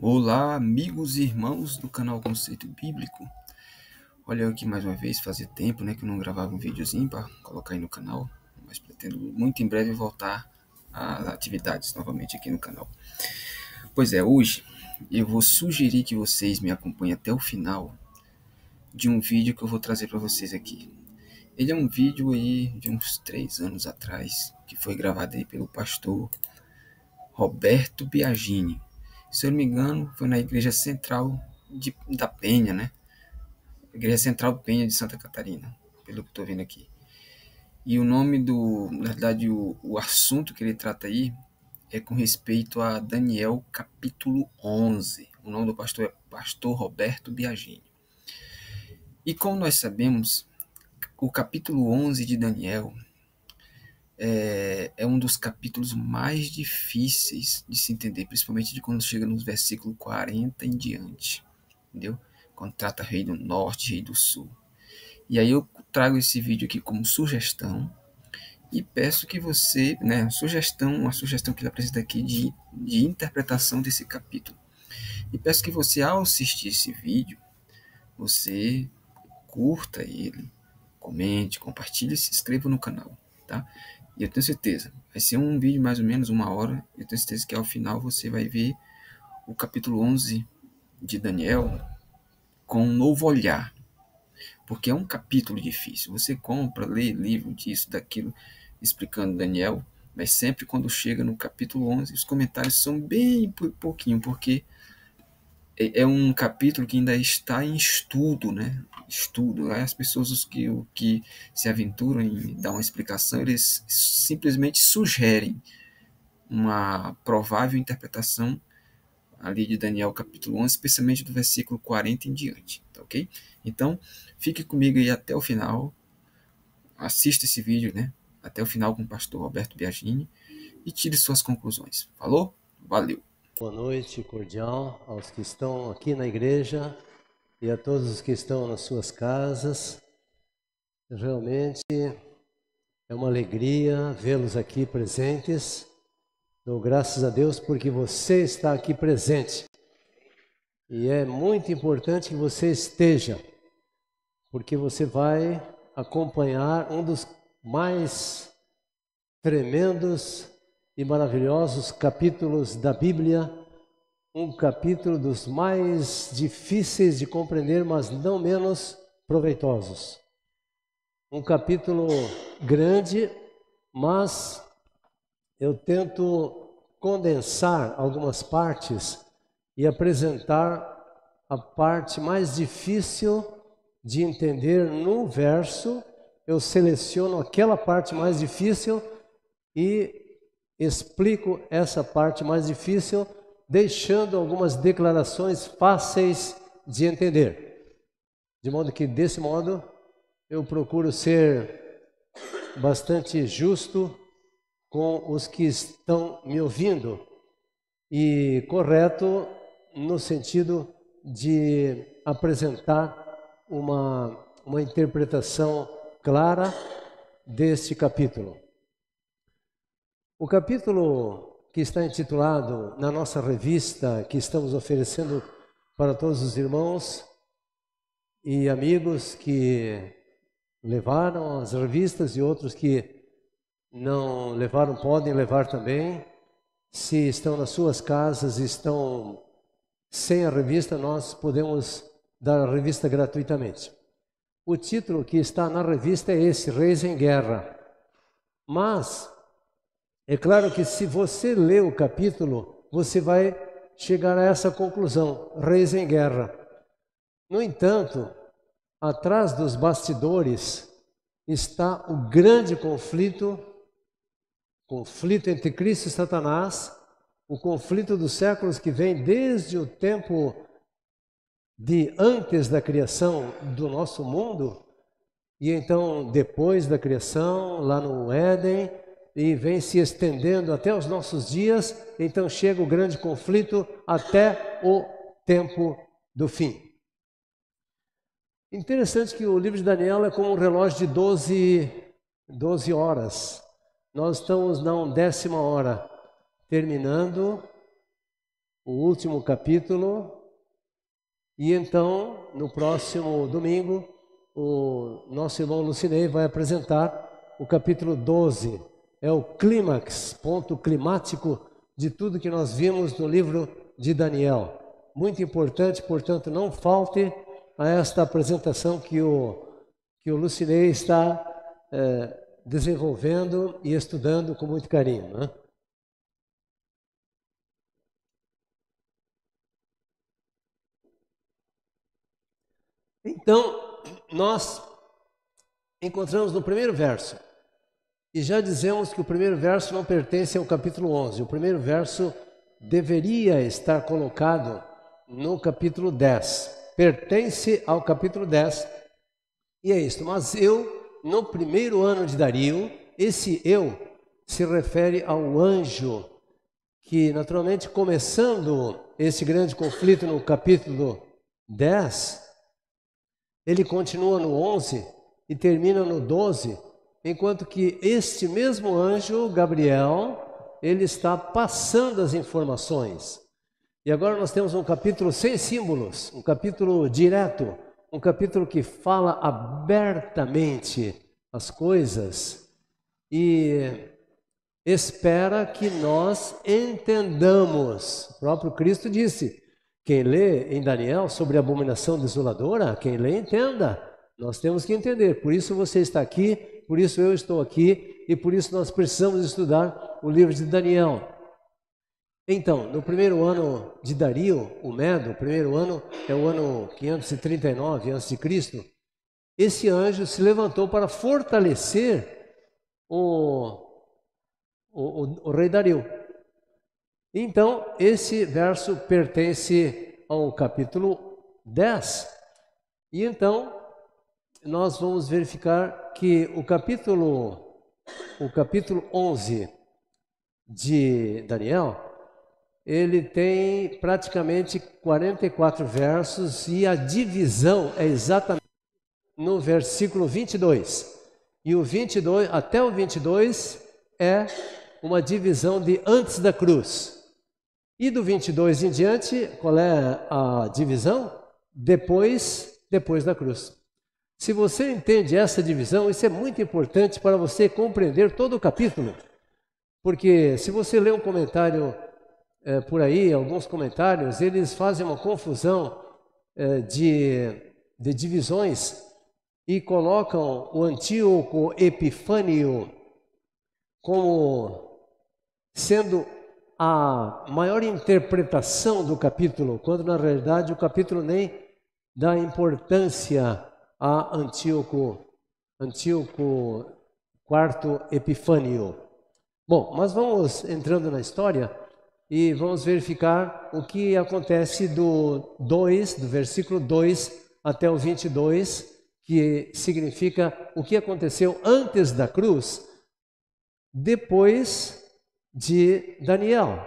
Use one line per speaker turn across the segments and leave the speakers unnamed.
Olá, amigos e irmãos do canal Conceito Bíblico. Olha eu aqui mais uma vez, fazia tempo que eu não gravava um videozinho para colocar aí no canal, mas pretendo muito em breve voltar às atividades novamente aqui no canal. Pois é, hoje eu vou sugerir que vocês me acompanhem até o final de um vídeo que eu vou trazer para vocês aqui. Ele é um vídeo aí de uns 3 anos atrás, que foi gravado aí pelo pastor Roberto Biagini. Se eu não me engano, foi na Igreja Central da Penha, né? Igreja Central Penha de Santa Catarina, pelo que estou vendo aqui. E o nome na verdade, o assunto que ele trata aí é com respeito a Daniel capítulo 11. O nome do pastor é Pastor Roberto Biagini. E como nós sabemos, o capítulo 11 de Daniel é um dos capítulos mais difíceis de se entender, principalmente de quando chega nos versículos 40 em diante, entendeu? Quando trata rei do norte, rei do sul. E aí eu trago esse vídeo aqui como sugestão e peço que você, uma sugestão que ele apresenta aqui de interpretação desse capítulo. E peço que você, ao assistir esse vídeo, você curta ele, comente, compartilhe e se inscreva no canal, tá? E eu tenho certeza, vai ser um vídeo mais ou menos 1 hora, eu tenho certeza que ao final você vai ver o capítulo 11 de Daniel com um novo olhar, porque é um capítulo difícil. Você compra, lê livro disso, daquilo, explicando Daniel, mas sempre quando chega no capítulo 11, os comentários são bem pouquinho, porque é um capítulo que ainda está em estudo, né? Estudo. As pessoas que se aventuram em dar uma explicação, eles simplesmente sugerem uma provável interpretação ali de Daniel capítulo 11, especialmente do versículo 40 em diante, tá ok? Então, fique comigo aí até o final, assista esse vídeo, até o final com o pastor Roberto Biagini e tire suas conclusões. Falou? Valeu!
Boa noite cordial aos que estão aqui na igreja e a todos os que estão nas suas casas. Realmente é uma alegria vê-los aqui presentes. Dou graças a Deus porque você está aqui presente. E é muito importante que você esteja, porque você vai acompanhar um dos mais tremendos e maravilhosos capítulos da Bíblia, um capítulo dos mais difíceis de compreender, mas não menos proveitosos. Um capítulo grande, mas eu tento condensar algumas partes e apresentar a parte mais difícil de entender no verso. Eu seleciono aquela parte mais difícil e explico essa parte mais difícil, deixando algumas declarações fáceis de entender. De modo que, desse modo, eu procuro ser bastante justo com os que estão me ouvindo e correto no sentido de apresentar uma interpretação clara deste capítulo. O capítulo que está intitulado na nossa revista que estamos oferecendo para todos os irmãos e amigos que levaram as revistas e outros que não levaram podem levar também. Se estão nas suas casas e estão sem a revista, nós podemos dar a revista gratuitamente. O título que está na revista é esse, Reis em Guerra. Mas é claro que se você lê o capítulo, você vai chegar a essa conclusão, Reis em Guerra. No entanto, atrás dos bastidores está o grande conflito entre Cristo e Satanás, o conflito dos séculos que vem desde o tempo de antes da criação do nosso mundo, e então depois da criação, lá no Éden, e vem se estendendo até os nossos dias, então chega o grande conflito até o tempo do fim. Interessante que o livro de Daniel é como um relógio de 12 horas. Nós estamos na 10ª hora, terminando o último capítulo. E então, no próximo domingo, o nosso irmão Lucinei vai apresentar o capítulo 12. É o clímax, ponto climático de tudo que nós vimos no livro de Daniel. Muito importante, portanto, não falte a esta apresentação que o Lucinei está desenvolvendo e estudando com muito carinho, né? Então, nós encontramos no primeiro verso, e já dizemos que o primeiro verso não pertence ao capítulo 11. O primeiro verso deveria estar colocado no capítulo 10. Pertence ao capítulo 10, e é isso. Mas no primeiro ano de Dario, esse se refere ao anjo, que naturalmente, começando esse grande conflito no capítulo 10, ele continua no 11 e termina no 12, enquanto que este mesmo anjo, Gabriel, ele está passando as informações. E agora nós temos um capítulo sem símbolos, um capítulo direto, um capítulo que fala abertamente as coisas e espera que nós entendamos. O próprio Cristo disse: quem lê em Daniel sobre a abominação desoladora, quem lê entenda. Nós temos que entender. Por isso você está aqui, por isso eu estou aqui, e por isso nós precisamos estudar o livro de Daniel. Então, no primeiro ano de Dario, o Medo, o primeiro ano é o ano 539 a.C., esse anjo se levantou para fortalecer o rei Dario. Então, esse verso pertence ao capítulo 10. E então, nós vamos verificar que o capítulo 11 de Daniel, ele tem praticamente 44 versos e a divisão é exatamente no versículo 22. E o 22, até o 22, é uma divisão de antes da cruz. E do 22 em diante, qual é a divisão? Depois da cruz. Se você entende essa divisão, isso é muito importante para você compreender todo o capítulo. Porque se você lê um comentário por aí, alguns comentários, eles fazem uma confusão de divisões e colocam o Antíoco Epifânio como sendo a maior interpretação do capítulo, quando na realidade o capítulo nem dá importância a Antíoco IV Epifânio. Bom, mas vamos entrando na história e vamos verificar o que acontece do versículo 2 até o 22, que significa o que aconteceu antes da cruz, depois de Daniel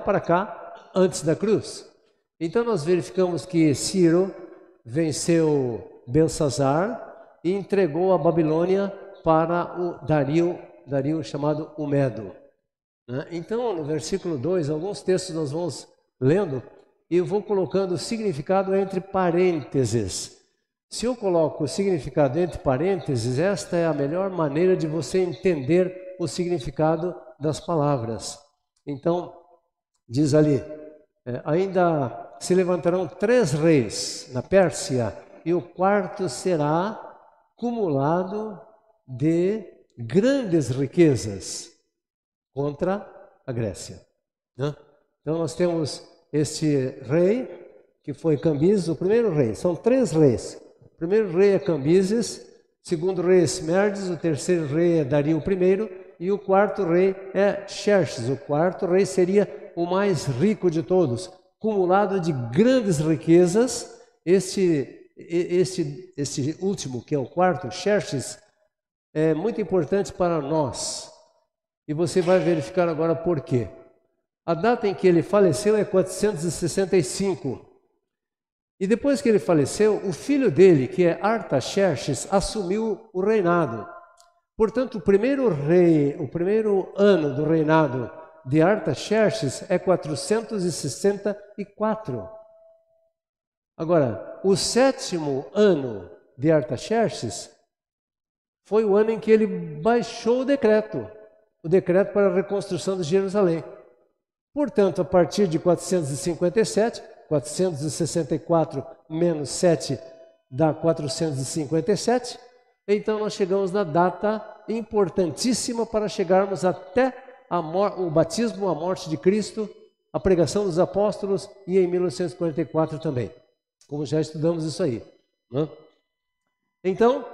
para cá, antes da cruz. Então nós verificamos que Ciro venceu Belsazar e entregou a Babilônia para o Dario chamado o Medo. Então, no versículo 2, alguns textos nós vamos lendo e eu vou colocando o significado entre parênteses. Se eu coloco o significado entre parênteses, esta é a melhor maneira de você entender o significado das palavras. Então, diz ali, ainda se levantarão 3 reis na Pérsia, e o quarto será cumulado de grandes riquezas contra a Grécia. Então nós temos este rei, que foi Cambises, o primeiro rei. São 3 reis. O primeiro rei é Cambises, o segundo rei é Esmerdes, o terceiro rei é Dario I, e o quarto rei é Xerxes. O quarto rei seria o mais rico de todos, cumulado de grandes riquezas. Esse último, que é o quarto, Xerxes, é muito importante para nós. E você vai verificar agora por quê. A data em que ele faleceu é 465. E depois que ele faleceu, o filho dele, que é Artaxerxes, assumiu o reinado. Portanto, o primeiro ano do reinado de Artaxerxes é 464. Agora, o 7º ano de Artaxerxes foi o ano em que ele baixou o decreto para a reconstrução de Jerusalém. Portanto, a partir de 457, 464 menos 7 dá 457, então nós chegamos na data importantíssima para chegarmos até o batismo, a morte de Cristo, a pregação dos apóstolos e em 1944 também, como já estudamos isso aí, né? Então,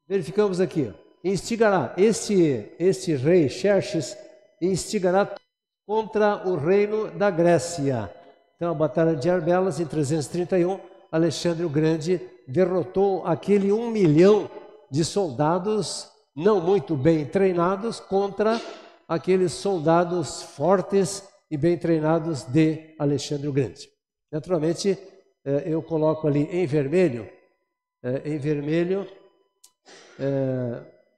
verificamos aqui, instigará, este rei Xerxes instigará contra o reino da Grécia. Então, a Batalha de Arbelas, em 331, Alexandre o Grande derrotou aquele 1 milhão de soldados não muito bem treinados contra aqueles soldados fortes e bem treinados de Alexandre o Grande. Naturalmente, eu coloco ali em vermelho,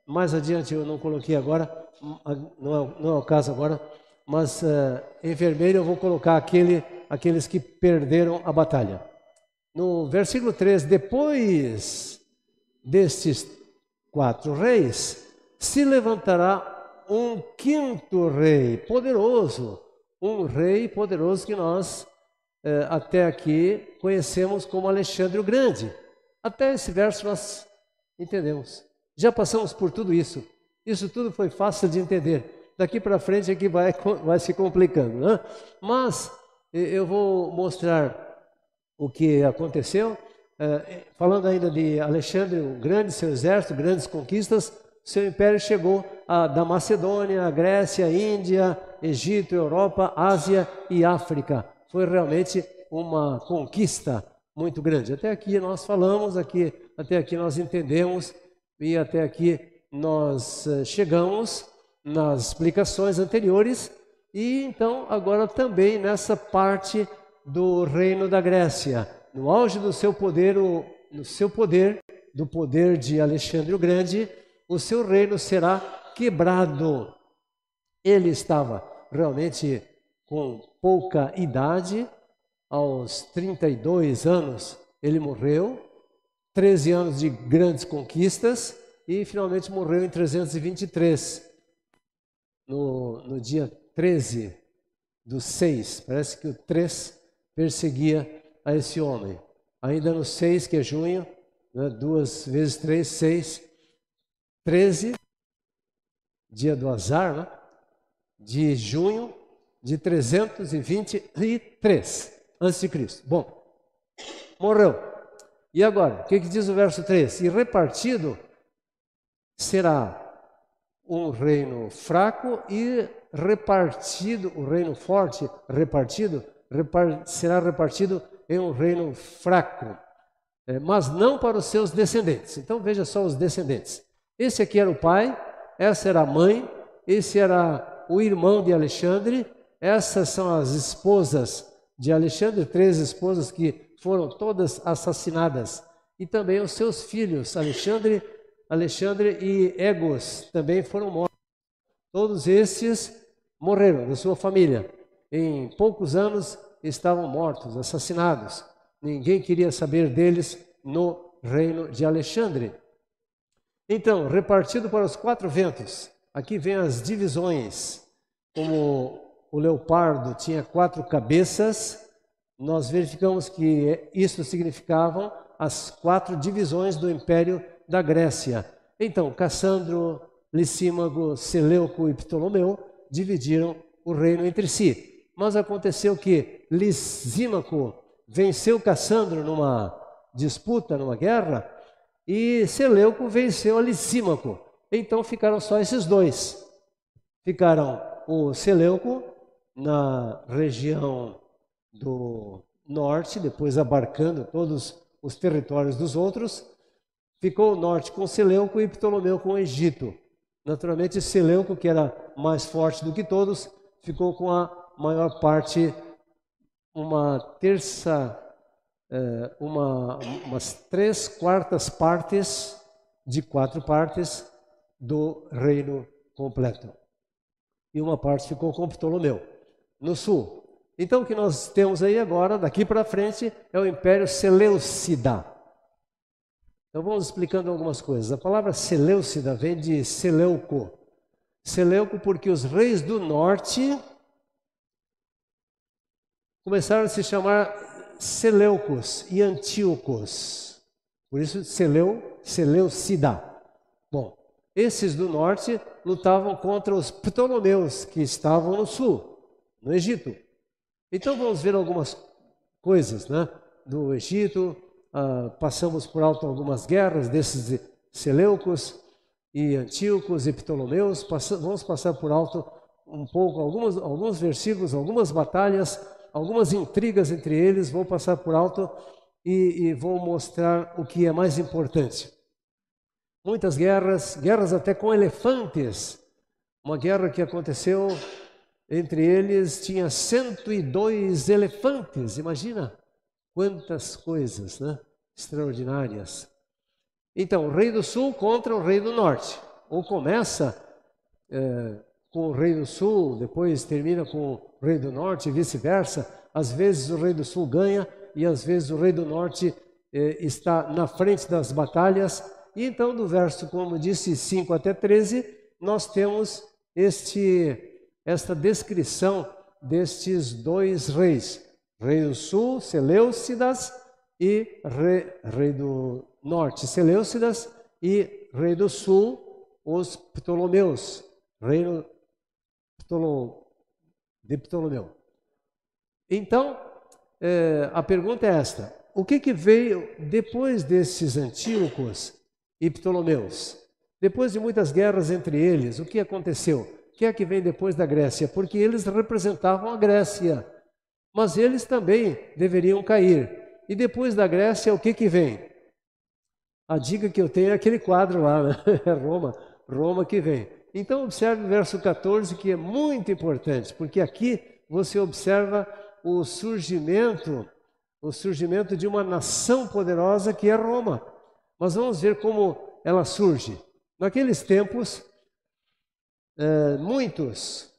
mais adiante eu não coloquei agora, não é o caso agora, mas em vermelho eu vou colocar aqueles que perderam a batalha. No versículo 3, depois destes 4 reis, se levantará um 5º rei poderoso, um rei poderoso que nós até aqui conhecemos como Alexandre o Grande. Até esse verso nós entendemos. Já passamos por tudo isso. Isso tudo foi fácil de entender. Daqui para frente é que vai se complicando, né? Mas eu vou mostrar o que aconteceu. Falando ainda de Alexandre o Grande, seu exército, grandes conquistas, seu império chegou da Macedônia, a Grécia, a Índia, Egito, Europa, Ásia e África. Foi realmente uma conquista muito grande. Até aqui nós falamos, até aqui nós entendemos e até aqui nós chegamos nas explicações anteriores e então agora também nessa parte do reino da Grécia, no auge do seu poder, do poder de Alexandre o Grande, o seu reino será quebrado. Ele estava realmente com pouca idade, aos 32 anos ele morreu, 13 anos de grandes conquistas e finalmente morreu em 323. No dia 13/6, parece que o 3 perseguia a esse homem. Ainda no 6, que é junho, né, 2 vezes 3, 6, 13, dia do azar, né, de junho de 323 a.C. Bom, morreu. E agora, o que diz o verso 3? E repartido será um reino fraco e repartido, o reino forte, será repartido em um reino fraco, mas não para os seus descendentes. Então veja só os descendentes. Esse aqui era o pai, essa era a mãe, esse era o irmão de Alexandre, essas são as esposas de Alexandre, 3 esposas que foram todas assassinadas, e também os seus filhos, Alexandre e Egos, também foram mortos. Todos esses morreram da sua família. Em poucos anos estavam mortos, assassinados. Ninguém queria saber deles no reino de Alexandre. Então, repartido para os 4 ventos, aqui vem as divisões. Como o leopardo tinha 4 cabeças, nós verificamos que isso significavam as 4 divisões do Império da Grécia. Então, Cassandro, Licímago, Seleuco e Ptolomeu dividiram o reino entre si. Mas aconteceu que Licímaco venceu Cassandro numa disputa, numa guerra, e Seleuco venceu a Licímaco. Então ficaram só esses 2. Ficaram o Seleuco na região do norte, depois abarcando todos os territórios dos outros. Ficou o norte com Seleuco e Ptolomeu com o Egito. Naturalmente, Seleuco, que era mais forte do que todos, ficou com a maior parte, umas 3/4 partes de 4 partes do reino completo. e uma parte ficou com Ptolomeu, no sul. Então o que nós temos aí agora, daqui para frente, é o Império Seleucida. Então vamos explicando algumas coisas. A palavra Seleucida vem de Seleuco. Seleuco porque os reis do norte começaram a se chamar Seleucos e Antíocos. Por isso Seleucida. Bom, esses do norte lutavam contra os Ptolomeus, que estavam no sul, no Egito. Então vamos ver algumas coisas, né, do Egito. Passamos por alto algumas guerras desses Seleucos e Antíocos e Ptolomeus. Vamos passar por alto um pouco alguns versículos, algumas batalhas, algumas intrigas entre eles. Vou passar por alto e vou mostrar o que é mais importante. Muitas guerras até com elefantes. Uma guerra que aconteceu entre eles, tinha 102 elefantes. Imagina quantas coisas, né, extraordinárias. Então, o rei do sul contra o rei do norte. Ou começa com o rei do sul, depois termina com o rei do norte e vice-versa. Às vezes o rei do sul ganha e às vezes o rei do norte está na frente das batalhas. E então, do verso, como disse, 5 até 13, nós temos esta descrição destes dois reis. Rei do sul, Seleucidas, e rei do norte, Seleucidas, e rei do sul, os Ptolomeus, reino de Ptolomeu. Então, a pergunta é esta: o que veio depois desses Antíocos e Ptolomeus? Depois de muitas guerras entre eles, o que aconteceu? O que é que vem depois da Grécia? Porque eles representavam a Grécia, mas eles também deveriam cair. E depois da Grécia, o que vem? A dica que eu tenho é aquele quadro lá, né? É Roma que vem. Então observe o verso 14, que é muito importante, porque aqui você observa o surgimento de uma nação poderosa que é Roma. Mas vamos ver como ela surge. Naqueles tempos, muitos,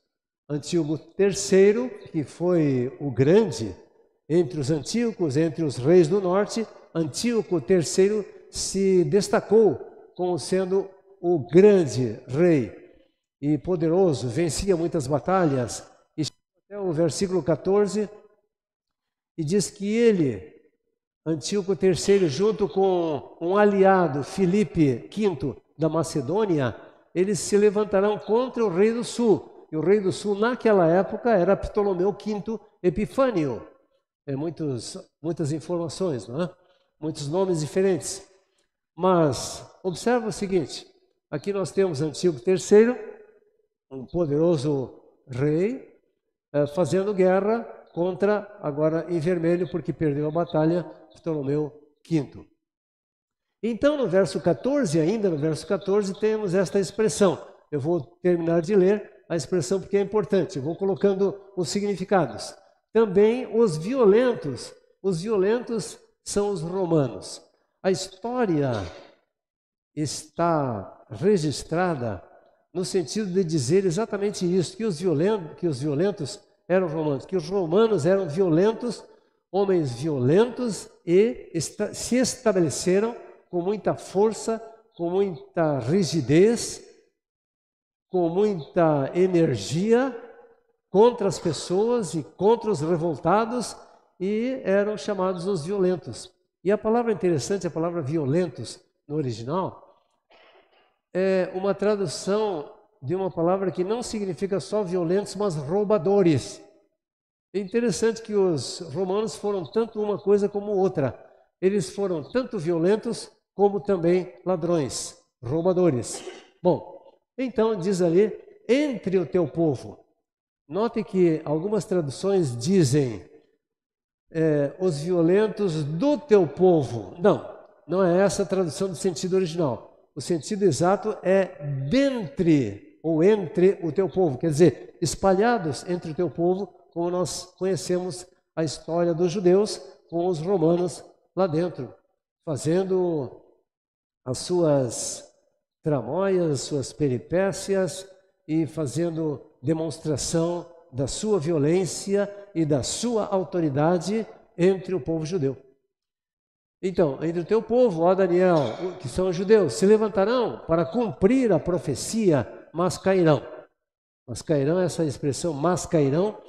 Antíoco III, que foi o grande entre os Antíocos, entre os reis do norte, Antíoco III se destacou como sendo o grande rei e poderoso, vencia muitas batalhas. E chega até o versículo 14 e diz que ele, Antíoco III, junto com um aliado, Filipe V da Macedônia, eles se levantarão contra o rei do sul. E o rei do sul, naquela época, era Ptolomeu V Epifânio. Muitas informações, não é? Muitos nomes diferentes. Mas observa o seguinte: aqui nós temos Antíoco III, um poderoso rei, fazendo guerra contra, agora em vermelho, porque perdeu a batalha, Ptolomeu V. Então, no verso 14, temos esta expressão. Eu vou terminar de ler a expressão porque é importante. Eu vou colocando os significados. Também os violentos são os romanos. A história está registrada no sentido de dizer exatamente isso, que os violentos eram romanos, que os romanos eram violentos, homens violentos, e se estabeleceram com muita força, com muita rigidez, com muita energia contra as pessoas e contra os revoltados, e eram chamados os violentos. E a palavra interessante, a palavra violentos no original, é uma tradução de uma palavra que não significa só violentos, mas roubadores. É interessante que os romanos foram tanto uma coisa como outra. Eles foram tanto violentos como também ladrões, roubadores. Bom, então diz ali, entre o teu povo. Note que algumas traduções dizem os violentos do teu povo. Não é essa a tradução do sentido original. O sentido exato é dentre ou entre o teu povo. Quer dizer, espalhados entre o teu povo, como nós conhecemos a história dos judeus com os romanos lá dentro, fazendo as suas tramóias, suas peripécias e fazendo demonstração da sua violência e da sua autoridade entre o povo judeu. Então, entre o teu povo, ó Daniel, que são os judeus, se levantarão para cumprir a profecia, mas cairão. Mas cairão, essa expressão, mas cairão,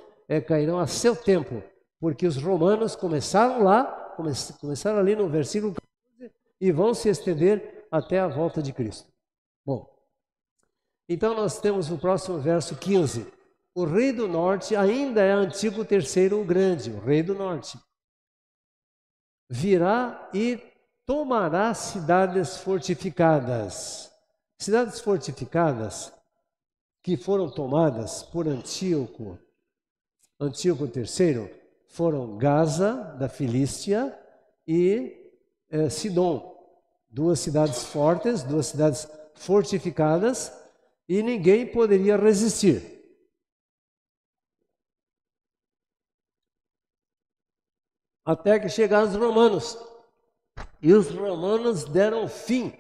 cairão a seu tempo, porque os romanos começaram lá, começaram ali no versículo 14 e vão se estender até a volta de Cristo. Bom, então nós temos o próximo verso 15. O rei do norte ainda é Antíoco III o Grande, o rei do norte. Virá e tomará cidades fortificadas. Cidades fortificadas que foram tomadas por Antíoco III, foram Gaza, da Filístia, e Sidom. Duas cidades fortes, duas cidades fortificadas, e ninguém poderia resistir. Até que chegaram os romanos. E os romanos deram fim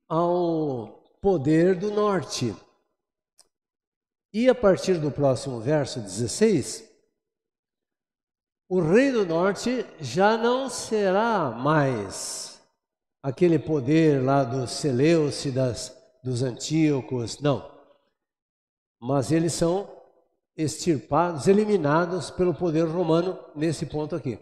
ao poder do norte. E a partir do próximo verso 16, o rei do norte já não será mais aquele poder lá dos Seleucidas, dos Antíocos, não. Mas eles são extirpados, eliminados pelo poder romano nesse ponto aqui.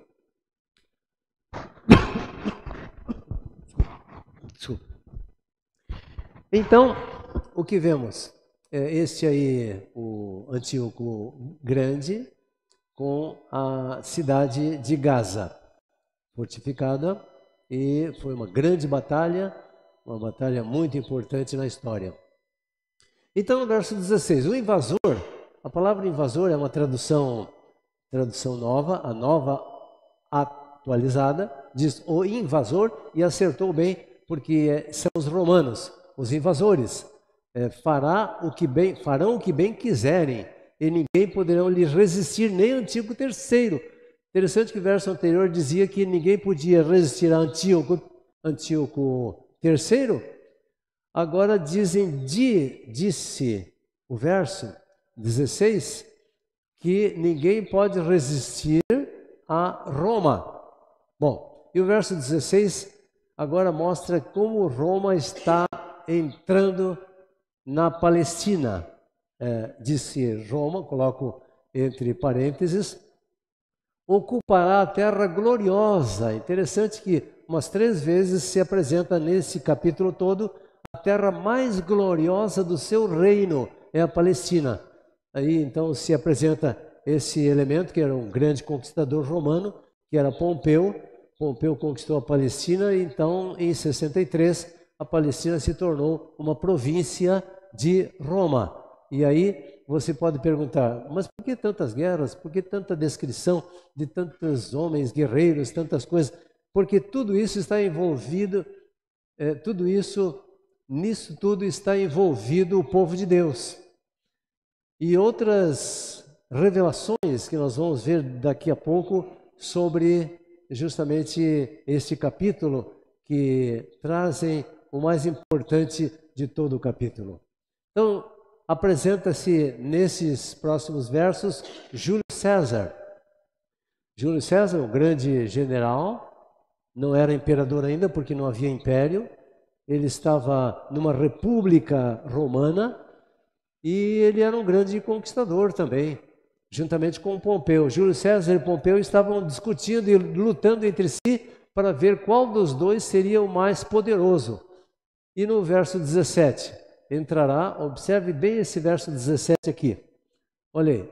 Então, o que vemos? Este aí, o Antíoco Grande, com a cidade de Gaza, fortificada, e foi uma grande batalha, uma batalha muito importante na história. Então, no verso 16, o invasor, a palavra invasor é uma tradução nova, a nova atualizada, diz o invasor, e acertou bem, porque são os romanos, os invasores. Farão o que bem quiserem, e ninguém poderá lhes resistir, nem Antíoco III. Interessante que o verso anterior dizia que ninguém podia resistir a Antíoco III. Agora disse o verso 16 que ninguém pode resistir a Roma. Bom, e o verso 16 agora mostra como Roma está entrando na Palestina. Disse Roma, coloco entre parênteses, ocupará a terra gloriosa. Interessante que umas 3 vezes se apresenta nesse capítulo todo a terra mais gloriosa do seu reino, é a Palestina. Aí então se apresenta esse elemento, que era um grande conquistador romano, que era Pompeu. Pompeu conquistou a Palestina e então em 63 a Palestina se tornou uma província de Roma. E aí você pode perguntar, mas por que tantas guerras? Por que tanta descrição de tantos homens guerreiros, tantas coisas? Porque tudo isso está envolvido, nisso tudo está envolvido o povo de Deus. E outras revelações que nós vamos ver daqui a pouco sobre justamente este capítulo, que trazem o mais importante de todo o capítulo. Então, apresenta-se nesses próximos versos Júlio César. Júlio César, o grande general, não era imperador ainda porque não havia império. Ele estava numa república romana e ele era um grande conquistador também, juntamente com Pompeu. Júlio César e Pompeu estavam discutindo e lutando entre si para ver qual dos dois seria o mais poderoso. E no verso 17, entrará, observe bem esse verso 17 aqui. Olha aí,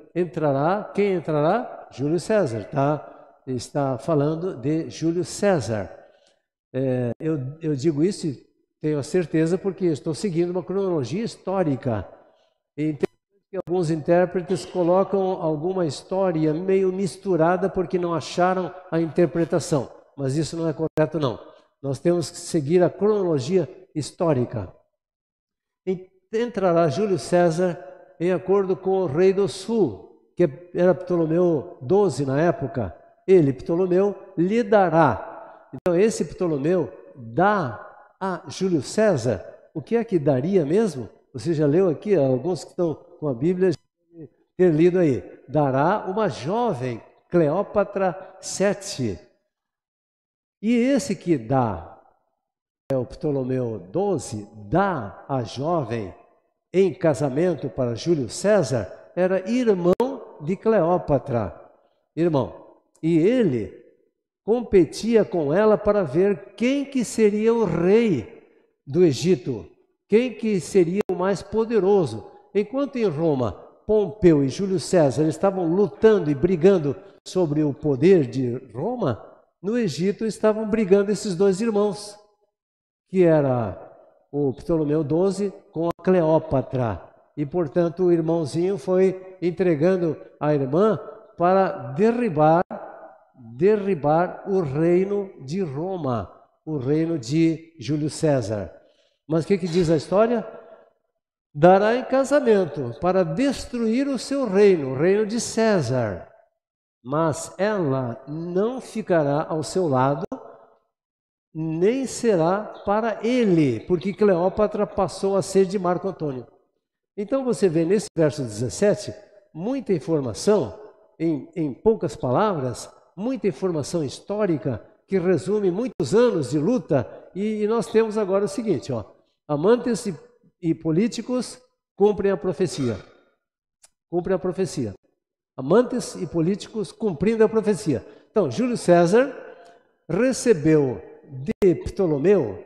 quem entrará? Júlio César, tá? Está falando de Júlio César. Eu digo isso e tenho a certeza porque estou seguindo uma cronologia histórica. E que alguns intérpretes colocam alguma história meio misturada porque não acharam a interpretação. Mas isso não é correto, não. Nós temos que seguir a cronologia histórica. Entrará Júlio César em acordo com o rei do sul, que era Ptolomeu XII na época. Ele, Ptolomeu, lhe dará. Então esse Ptolomeu dá a Júlio César. O que é que daria mesmo? Você já leu aqui, alguns que estão com a Bíblia, ter lido aí. Dará uma jovem, Cleópatra Sete. E esse que dá, o Ptolomeu XII, dá a jovem em casamento para Júlio César, era irmão de Cleópatra. Irmão. E ele competia com ela para ver quem que seria o rei do Egito, quem que seria o mais poderoso. Enquanto em Roma, Pompeu e Júlio César estavam lutando e brigando sobre o poder de Roma, no Egito estavam brigando esses dois irmãos, que era o Ptolomeu XII com a Cleópatra. E, portanto, o irmãozinho foi entregando a irmã para derribar o reino de Roma, o reino de Júlio César. Mas o que diz a história? Dará em casamento para destruir o seu reino, o reino de César. Mas ela não ficará ao seu lado, nem será para ele, porque Cleópatra passou a ser de Marco Antônio. Então você vê nesse verso 17, muita informação, em poucas palavras, muita informação histórica, que resume muitos anos de luta, e nós temos agora o seguinte, ó, amantes e políticos cumprem a profecia. Cumprem a profecia. Amantes e políticos cumprindo a profecia. Então, Júlio César recebeu de Ptolomeu,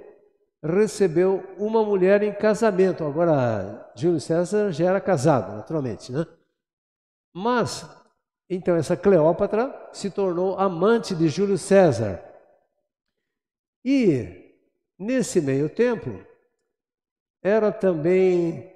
recebeu uma mulher em casamento. Agora, Júlio César já era casado, naturalmente, né? Mas, então, essa Cleópatra se tornou amante de Júlio César. E, nesse meio tempo, era também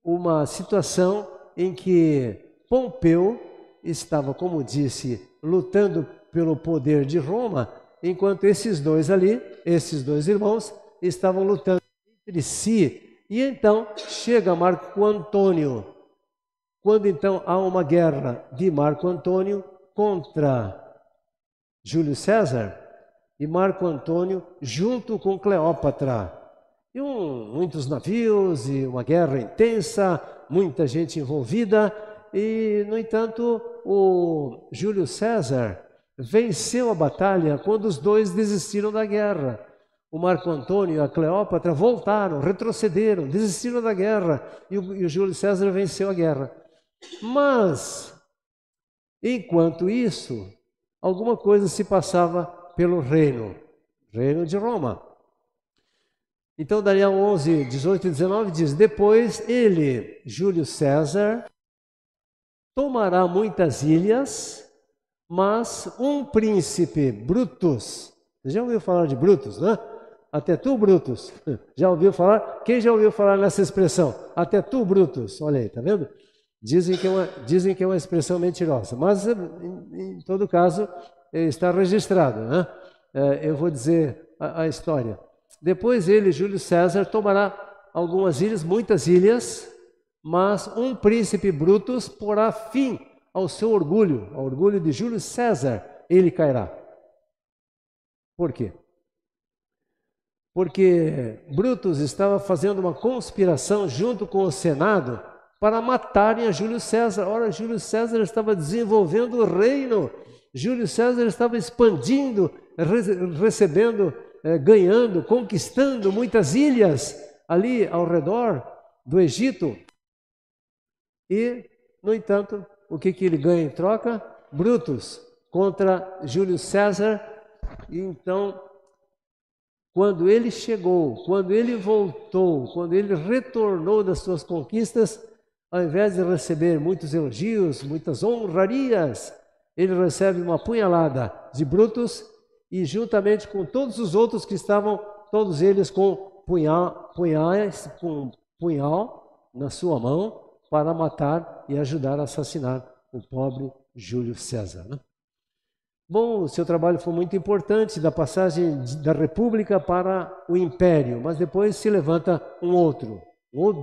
uma situação em que Pompeu estava, como disse, lutando pelo poder de Roma, enquanto esses dois ali, esses dois irmãos, estavam lutando entre si. E então chega Marco Antônio. Quando então há uma guerra de Marco Antônio contra Júlio César, e Marco Antônio junto com Cleópatra. E muitos navios, e uma guerra intensa, muita gente envolvida, e, no entanto, o Júlio César venceu a batalha quando os dois desistiram da guerra. O Marco Antônio e a Cleópatra voltaram, retrocederam, desistiram da guerra, e o Júlio César venceu a guerra. Mas, enquanto isso, alguma coisa se passava pelo reino de Roma. Então, Daniel 11, 18 e 19 diz: depois ele, Júlio César, tomará muitas ilhas, mas um príncipe, Brutus, você já ouviu falar de Brutus, né? Até tu, Brutus, já ouviu falar? Quem já ouviu falar nessa expressão? Até tu, Brutus, olha aí, tá vendo? Dizem que é uma expressão mentirosa, mas em todo caso está registrado, né? Eu vou dizer a história. Depois ele, Júlio César, tomará algumas ilhas, muitas ilhas, mas um príncipe Brutus porá fim ao seu orgulho, ao orgulho de Júlio César, ele cairá. Por quê? Porque Brutus estava fazendo uma conspiração junto com o Senado para matarem a Júlio César. Ora, Júlio César estava desenvolvendo o reino, Júlio César estava expandindo, recebendo, ganhando, conquistando muitas ilhas ali ao redor do Egito. E, no entanto, o que ele ganha em troca? Brutus contra Júlio César. E então, quando ele chegou, quando ele voltou, quando ele retornou das suas conquistas, ao invés de receber muitos elogios, muitas honrarias, ele recebe uma punhalada de Brutus e juntamente com todos os outros que estavam, todos eles com punhal na sua mão, para matar e ajudar a assassinar o pobre Júlio César, né? Bom, o seu trabalho foi muito importante, da passagem da República para o Império, mas depois se levanta um outro.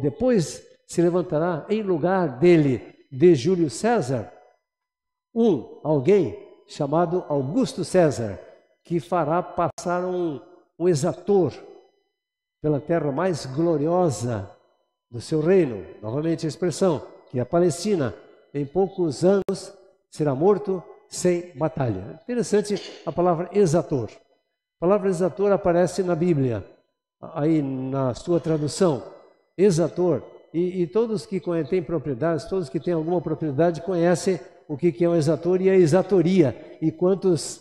Depois se levantará em lugar dele, de Júlio César, alguém chamado Augusto César, que fará passar um exator pela terra mais gloriosa do seu reino, novamente a expressão, que é a Palestina, em poucos anos será morto sem batalha. Interessante a palavra exator. A palavra exator aparece na Bíblia, aí na sua tradução, exator. E todos que têm propriedades, todos que têm alguma propriedade conhecem o que é um exator e a exatoria, e quantas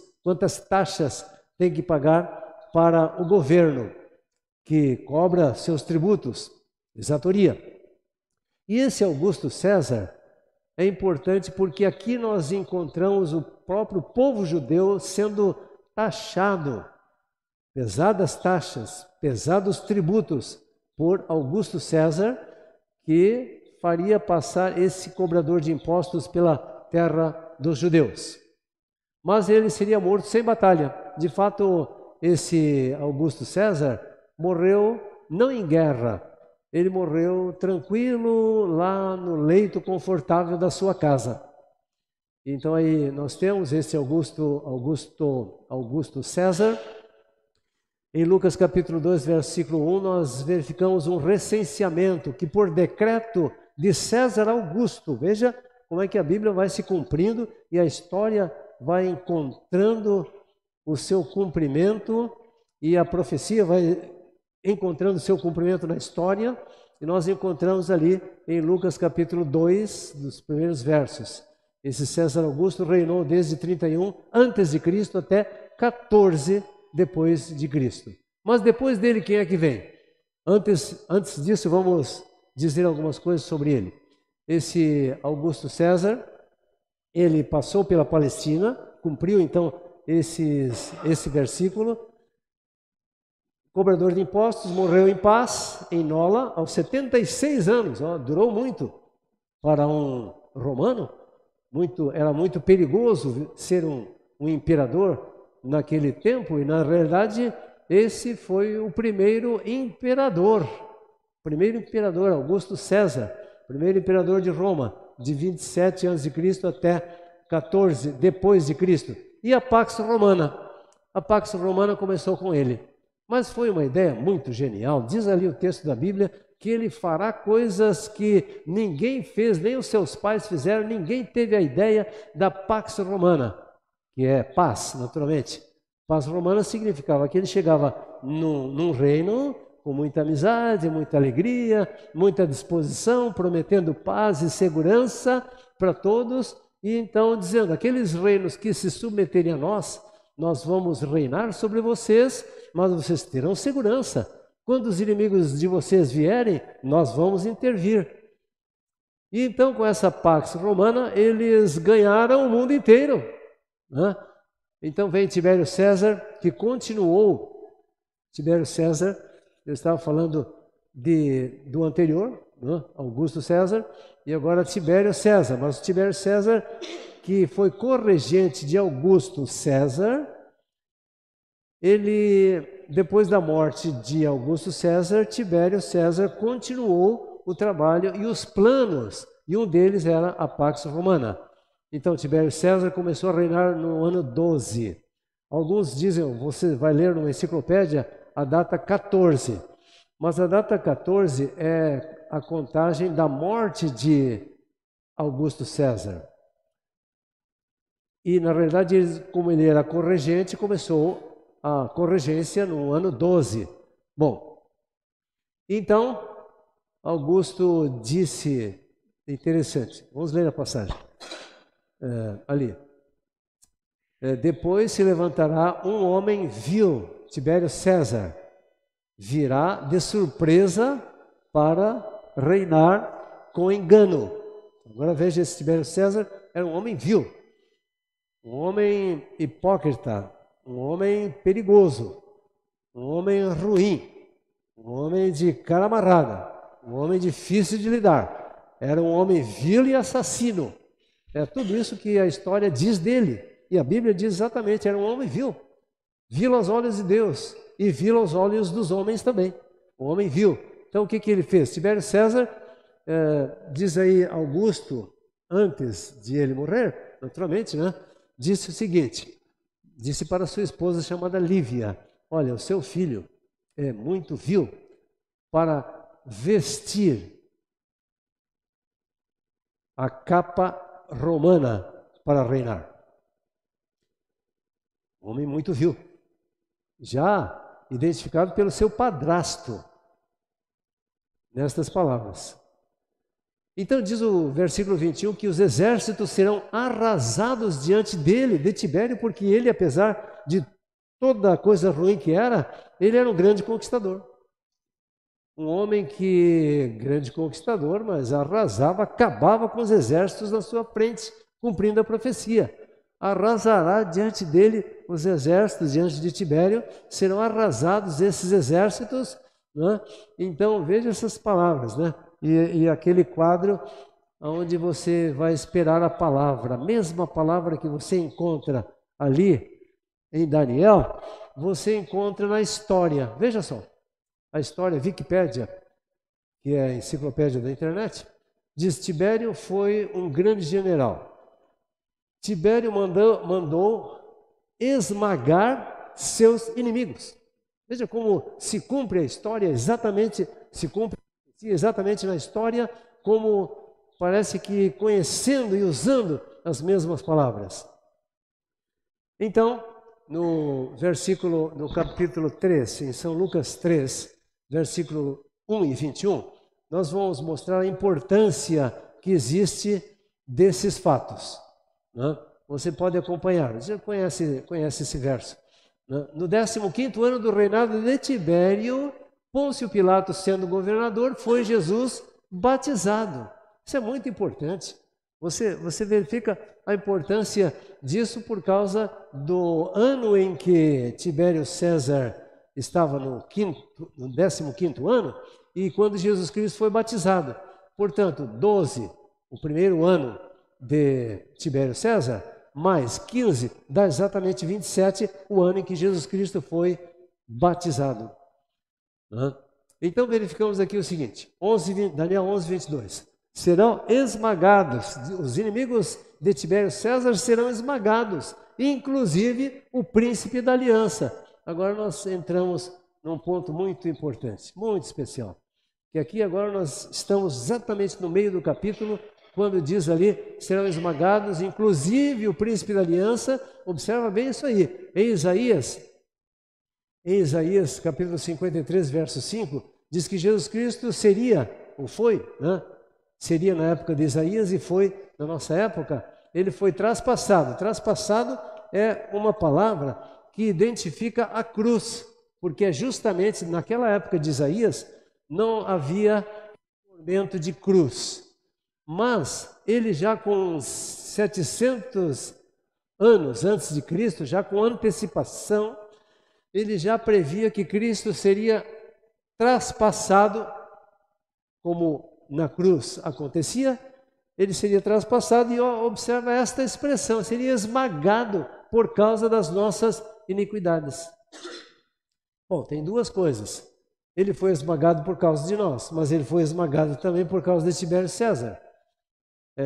taxas tem que pagar para o governo, que cobra seus tributos, exatoria. E esse Augusto César é importante porque aqui nós encontramos o próprio povo judeu sendo taxado, pesadas taxas, pesados tributos por Augusto César, que faria passar esse cobrador de impostos pela terra dos judeus. Mas ele seria morto sem batalha. De fato, esse Augusto César morreu não em guerra, ele morreu tranquilo lá no leito confortável da sua casa. Então aí nós temos esse Augusto César. Em Lucas capítulo 2, versículo 1, nós verificamos um recenseamento que por decreto de César Augusto, veja como é que a Bíblia vai se cumprindo e a história vai encontrando o seu cumprimento e a profecia vai encontrando o seu cumprimento na história, e nós encontramos ali em Lucas capítulo 2, dos primeiros versos. Esse César Augusto reinou desde 31 antes de Cristo até 14 depois de Cristo. Mas depois dele, quem é que vem? Antes disso, vamos dizer algumas coisas sobre ele. Esse Augusto César, ele passou pela Palestina, cumpriu então esse versículo. Cobrador de impostos, morreu em paz, em Nola, aos 76 anos. Durou muito para um romano. Era muito perigoso ser um imperador naquele tempo, e na realidade esse foi o primeiro imperador, Augusto César, primeiro imperador de Roma, de 27 a.C. até 14 depois de Cristo. E a Pax Romana? A Pax Romana começou com ele, mas foi uma ideia muito genial. Diz ali o texto da Bíblia que ele fará coisas que ninguém fez, nem os seus pais fizeram, ninguém teve a ideia da Pax Romana, que é paz, naturalmente. Paz romana significava que ele chegava num reino com muita amizade, muita alegria, muita disposição, prometendo paz e segurança para todos, e então dizendo, aqueles reinos que se submeterem a nós vamos reinar sobre vocês, mas vocês terão segurança. Quando os inimigos de vocês vierem, nós vamos intervir. E então, com essa Pax Romana, eles ganharam o mundo inteiro, né? Então vem Tibério César, que continuou. Tibério César, eu estava falando do anterior, né? Augusto César, e agora Tibério César. Mas o Tibério César, que foi corregente de Augusto César, ele, depois da morte de Augusto César, Tibério César continuou o trabalho e os planos, e um deles era a Pax Romana. Então, Tibério César começou a reinar no ano 12. Alguns dizem, você vai ler numa enciclopédia, a data 14. Mas a data 14 é a contagem da morte de Augusto César. E, na verdade, como ele era corregente, começou a corregência no ano 12. Bom, então, Augusto disse, interessante, vamos ler a passagem. Ali. Depois se levantará um homem vil, Tibério César, virá de surpresa para reinar com engano. Agora veja, esse Tibério César era um homem vil, um homem hipócrita, um homem perigoso, um homem ruim, um homem de cara amarrada, um homem difícil de lidar. Era um homem vil e assassino. É tudo isso que a história diz dele. E a Bíblia diz exatamente, era um homem vil. Vil aos olhos de Deus e vil aos olhos dos homens também. Um homem vil. Então o que ele fez? Tibério César, diz aí Augusto, antes de ele morrer, naturalmente, né? Disse o seguinte, disse para sua esposa chamada Lívia, olha, o seu filho é muito vil para vestir a capa romana para reinar. Homem muito vil, já identificado pelo seu padrasto, nestas palavras. Então diz o versículo 21 que os exércitos serão arrasados diante dele, de Tibério, porque ele, apesar de toda a coisa ruim que era, ele era um grande conquistador. Um homem que, grande conquistador, mas arrasava, acabava com os exércitos na sua frente, cumprindo a profecia. Arrasará diante dele os exércitos, diante de Tibério, serão arrasados esses exércitos, né? Então veja essas palavras, né? E aquele quadro onde você vai esperar a palavra, a mesma palavra que você encontra ali em Daniel, você encontra na história. Veja só, a história, Wikipédia, que é a enciclopédia da internet, diz: Tibério foi um grande general. Tibério mandou esmagar seus inimigos. Veja como se cumpre a história exatamente, se cumpre exatamente na história, como parece que conhecendo e usando as mesmas palavras. Então, no capítulo 3, em São Lucas 3, versículo 1 e 21, nós vamos mostrar a importância que existe desses fatos, né? Você pode acompanhar, você conhece esse verso, né? No 15º ano do reinado de Tibério, Pôncio Pilatos, sendo governador, foi Jesus batizado. Isso é muito importante. Você verifica a importância disso por causa do ano em que Tibério César estava no 15º ano e quando Jesus Cristo foi batizado. Portanto, 12, o primeiro ano de Tibério César, mais 15, dá exatamente 27, o ano em que Jesus Cristo foi batizado. Então verificamos aqui o seguinte, Daniel 11, 22. Serão esmagados, os inimigos de Tibério César serão esmagados, inclusive o príncipe da aliança. Agora nós entramos num ponto muito importante, muito especial, que aqui agora nós estamos exatamente no meio do capítulo, quando diz ali, serão esmagados, inclusive o príncipe da aliança. Observa bem isso aí, em Isaías capítulo 53, verso 5, diz que Jesus Cristo seria, ou foi, né? Seria na época de Isaías e foi na nossa época, ele foi traspassado. Traspassado é uma palavra que identifica a cruz, porque é justamente naquela época de Isaías não havia tormento de cruz. Mas ele já com 700 anos antes de Cristo, já com antecipação, ele já previa que Cristo seria traspassado, como na cruz acontecia, ele seria traspassado, e observa esta expressão, seria esmagado por causa das nossas iniquidades. Bom, tem duas coisas. Ele foi esmagado por causa de nós, mas ele foi esmagado também por causa de Tibério César.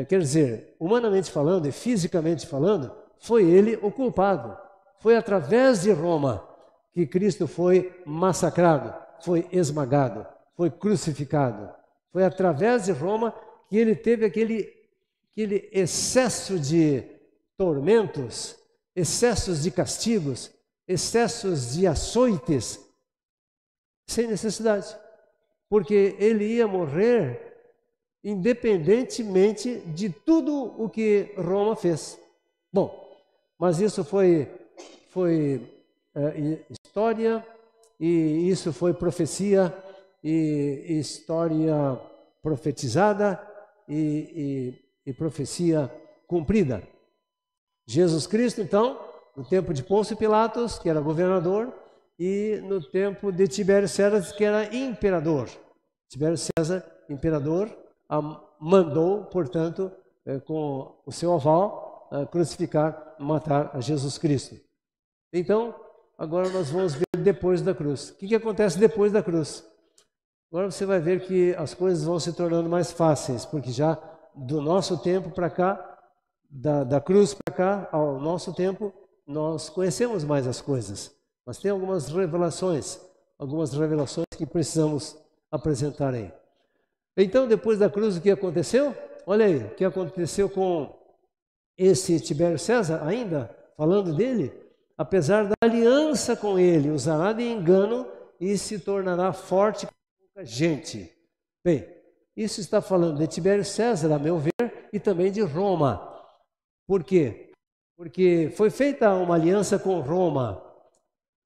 Quer dizer, humanamente falando e fisicamente falando, foi ele o culpado. Foi através de Roma que Cristo foi massacrado, foi esmagado, foi crucificado. Foi através de Roma que ele teve aquele excesso de tormentos, excessos de castigos, excessos de açoites, sem necessidade. Porque ele ia morrer independentemente de tudo o que Roma fez. Bom, mas isso foi história, e isso foi profecia, e história profetizada, e profecia cumprida. Jesus Cristo, então, no tempo de Pôncio Pilatos, que era governador, e no tempo de Tibério César, que era imperador. Tibério César, imperador, mandou, portanto, com o seu aval, crucificar, matar a Jesus Cristo. Então, agora nós vamos ver depois da cruz. O que acontece depois da cruz? Agora você vai ver que as coisas vão se tornando mais fáceis, porque já do nosso tempo para cá, da cruz para cá, ao nosso tempo, nós conhecemos mais as coisas. Mas tem algumas revelações que precisamos apresentar aí. Então, depois da cruz, o que aconteceu? olha aí, o que aconteceu com esse Tibério César, ainda falando dele, apesar da aliança com ele, usará de engano e se tornará forte com pouca gente. Bem, isso está falando de Tibério César, a meu ver, e também de Roma. Por quê? Porque foi feita uma aliança com Roma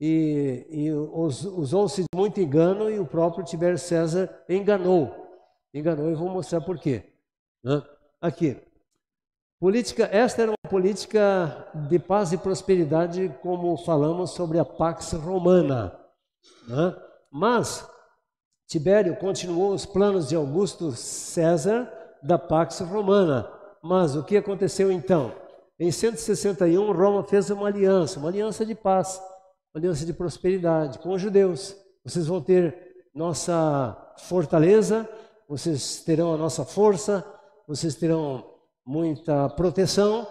e usou-se de muito engano e o próprio Tibério César enganou. Enganou, e vou mostrar por quê. Aqui. Esta era uma política de paz e prosperidade, como falamos sobre a Pax Romana. Mas Tibério continuou os planos de Augusto César da Pax Romana. Mas o que aconteceu então? Em 161, Roma fez uma aliança de paz, uma aliança de prosperidade com os judeus. Vocês vão ter nossa fortaleza, vocês terão a nossa força, vocês terão muita proteção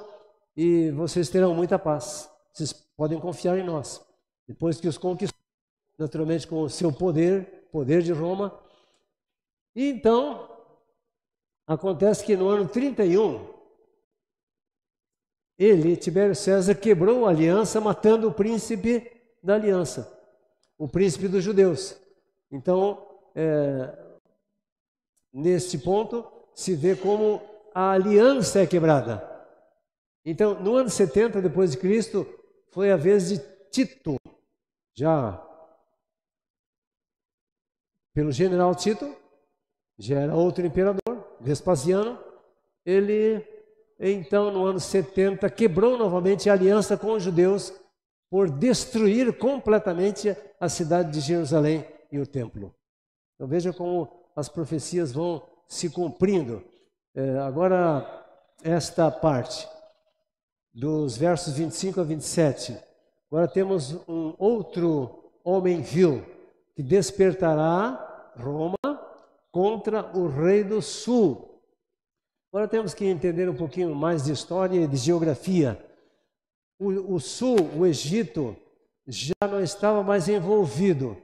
e vocês terão muita paz. Vocês podem confiar em nós. Depois que os conquistou, naturalmente com o seu poder de Roma. E então, acontece que no ano 31, Tibério César, quebrou a aliança, matando o príncipe da aliança, o príncipe dos judeus. Então, neste ponto, se vê como a aliança é quebrada. Então, no ano 70 depois de Cristo, foi a vez de Tito, já pelo general Tito, já era outro imperador, Vespasiano. Ele, então, no ano 70, quebrou novamente a aliança com os judeus por destruir completamente a cidade de Jerusalém e o templo. Então, veja como as profecias vão se cumprindo. Agora, esta parte, dos versos 25 a 27. Agora temos um outro homem vil, que despertará Roma contra o rei do sul. Agora temos que entender um pouquinho mais de história e de geografia. O sul, o Egito, já não estava mais envolvido.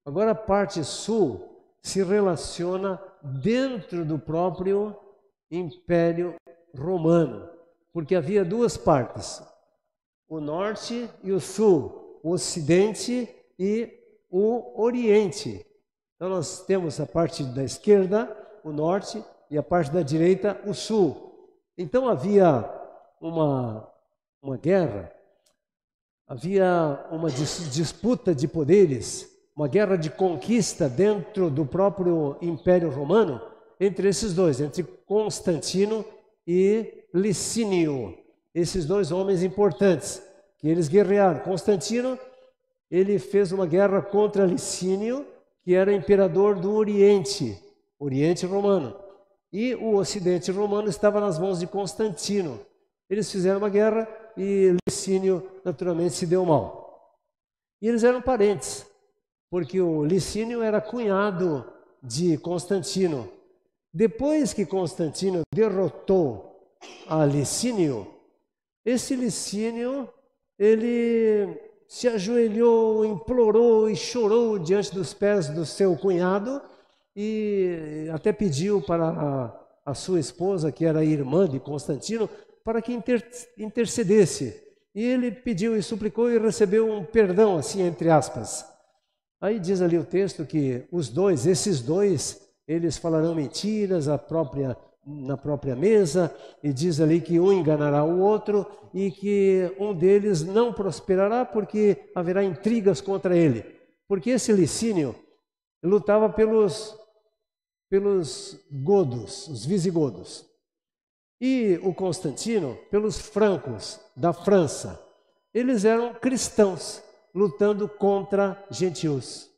Agora a parte sul se relaciona dentro do próprio Império Romano, porque havia duas partes, o norte e o sul, o ocidente e o oriente. Então nós temos a parte da esquerda, o norte, e a parte da direita, o sul. Então havia uma guerra, havia uma disputa de poderes, uma guerra de conquista dentro do próprio Império Romano, entre esses dois, entre Constantino e Licínio, esses dois homens importantes, que eles guerrearam. Constantino, ele fez uma guerra contra Licínio, que era imperador do Oriente Romano, e o Ocidente Romano estava nas mãos de Constantino. Eles fizeram uma guerra e Licínio, naturalmente, se deu mal. E eles eram parentes, porque o Licínio era cunhado de Constantino. Depois que Constantino derrotou a Licínio, esse Licínio, ele se ajoelhou, implorou e chorou diante dos pés do seu cunhado e até pediu para a sua esposa, que era irmã de Constantino, para que intercedesse. E ele pediu e suplicou e recebeu um perdão, assim, entre aspas. Aí diz ali o texto que esses dois, eles falarão mentiras na própria mesa, e diz ali que um enganará o outro e que um deles não prosperará porque haverá intrigas contra ele. Porque esse Licínio lutava pelos godos, os visigodos, e o Constantino pelos francos da França. Eles eram cristãos lutando contra gentios.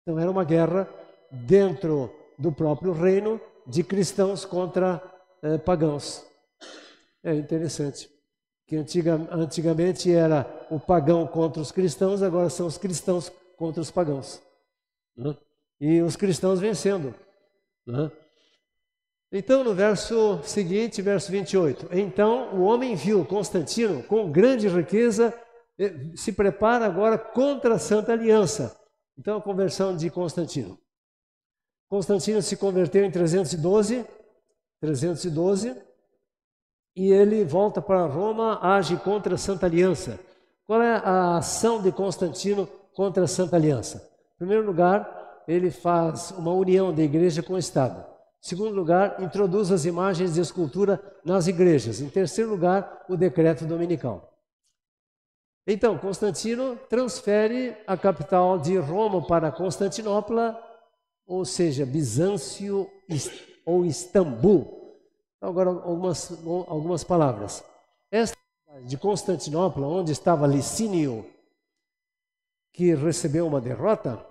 Então era uma guerra dentro do próprio reino de cristãos contra pagãos. É interessante que antigamente era o pagão contra os cristãos, agora são os cristãos contra os pagãos, né? E os cristãos vencendo, né? Então no verso seguinte, verso 28, então o homem viu Constantino com grande riqueza, se prepara agora contra a Santa Aliança. Então a conversão de Constantino. Constantino se converteu em 312 312, e ele volta para Roma, age contra a Santa Aliança. Qual é a ação de Constantino contra a Santa Aliança? Em primeiro lugar, ele faz uma união da igreja com o Estado. Em segundo lugar, introduz as imagens de escultura nas igrejas. Em terceiro lugar, o decreto dominical. Então, Constantino transfere a capital de Roma para Constantinopla, ou seja, Bizâncio ou Istambul. Então, agora, algumas palavras. Esta cidade de Constantinopla, onde estava Licínio, que recebeu uma derrota,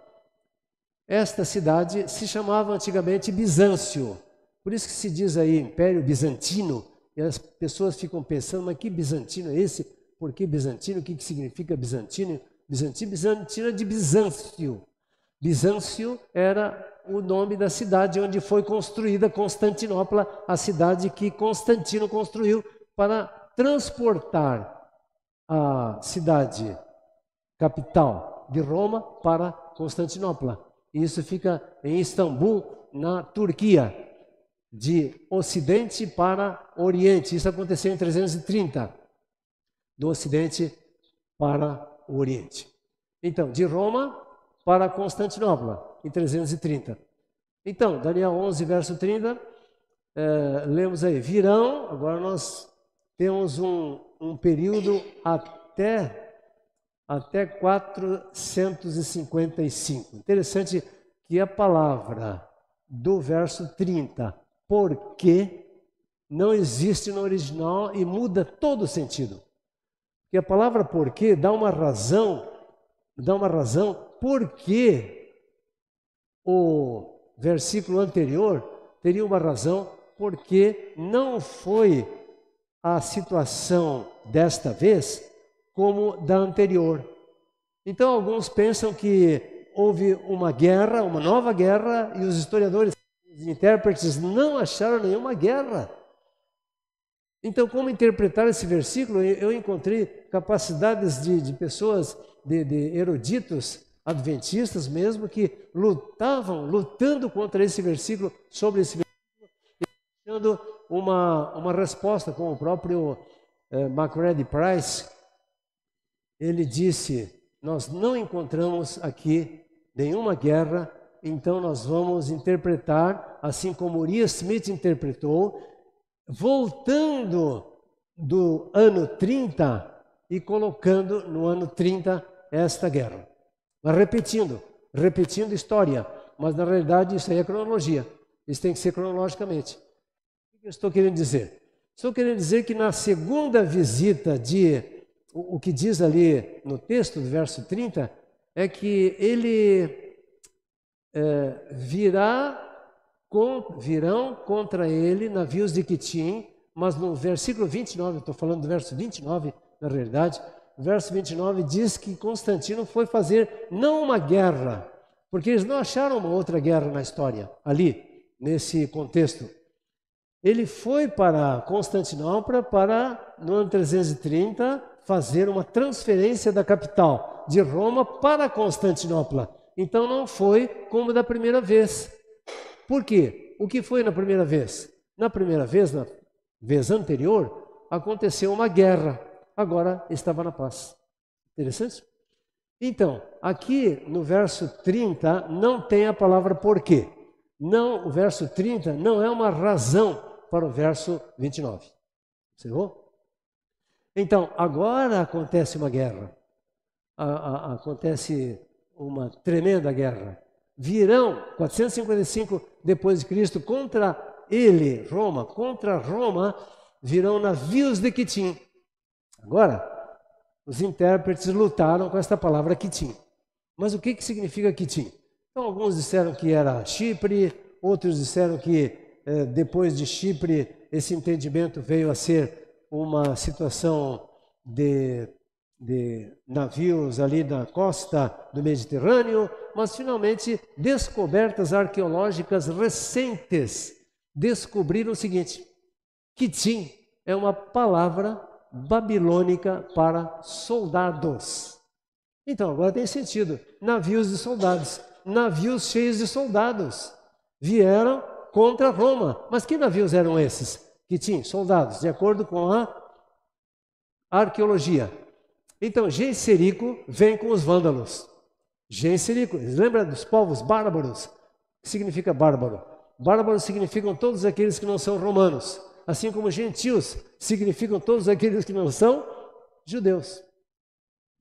esta cidade se chamava antigamente Bizâncio. Por isso que se diz aí Império Bizantino, e as pessoas ficam pensando, mas que bizantino é esse? Por que bizantino? O que significa bizantino? Bizantino é de Bizâncio. Bizâncio era o nome da cidade onde foi construída Constantinopla, a cidade que Constantino construiu para transportar a cidade capital de Roma para Constantinopla. Isso fica em Istambul, na Turquia, de Ocidente para Oriente. Isso aconteceu em 330, do Ocidente para o Oriente. Então, de Roma para Constantinopla, em 330. Então, Daniel 11, verso 30, lemos aí, virão, agora nós temos um período até 455. Interessante que a palavra do verso 30, porque, não existe no original e muda todo o sentido. Porque a palavra porque dá uma razão porque o versículo anterior teria uma razão, porque não foi a situação desta vez como da anterior. Então alguns pensam que houve uma guerra, uma nova guerra, e os historiadores, os intérpretes não acharam nenhuma guerra. Então, como interpretar esse versículo? Eu encontrei capacidades de pessoas, de eruditos, adventistas mesmo, que lutando contra esse versículo, sobre esse versículo, e achando uma resposta, com o próprio Macready Price. Ele disse, nós não encontramos aqui nenhuma guerra, então nós vamos interpretar, assim como Uriah Smith interpretou, voltando do ano 30 e colocando no ano 30 esta guerra. Mas repetindo história, mas na realidade isso aí é cronologia, isso tem que ser cronologicamente. O que eu estou querendo dizer? Estou querendo dizer que na segunda visita o que diz ali no texto do verso 30, é que ele virão contra ele navios de Quitim, mas no versículo 29, estou falando do verso 29, na realidade, o verso 29 diz que Constantino foi fazer não uma guerra, porque eles não acharam uma outra guerra na história, ali, nesse contexto. Ele foi para Constantinopla para, no ano 330, fazer uma transferência da capital de Roma para Constantinopla. Então não foi como da primeira vez. Por quê? O que foi na primeira vez? Na primeira vez, na vez anterior, aconteceu uma guerra. Agora estava na paz. Interessante? Então, aqui no verso 30 não tem a palavra porquê. Não, o verso 30 não é uma razão para o verso 29. Observou? Então, agora acontece uma guerra. Acontece uma tremenda guerra. Virão, 455 depois de Cristo, contra Roma, virão navios de Quitim. Agora, os intérpretes lutaram com esta palavra Quitim. Mas o que significa Quitim? Então, alguns disseram que era Chipre, outros disseram que depois de Chipre, esse entendimento veio a ser uma situação de navios ali na costa do Mediterrâneo, mas finalmente descobertas arqueológicas recentes descobriram o seguinte: Quitim é uma palavra babilônica para soldados. Então agora tem sentido, navios de soldados, navios cheios de soldados vieram contra Roma. Mas que navios eram esses? Que tinham soldados, de acordo com a arqueologia. Então, Genserico vem com os vândalos. Genserico, lembra dos povos bárbaros? O que significa bárbaro? Bárbaros significam todos aqueles que não são romanos, assim como gentios significam todos aqueles que não são judeus.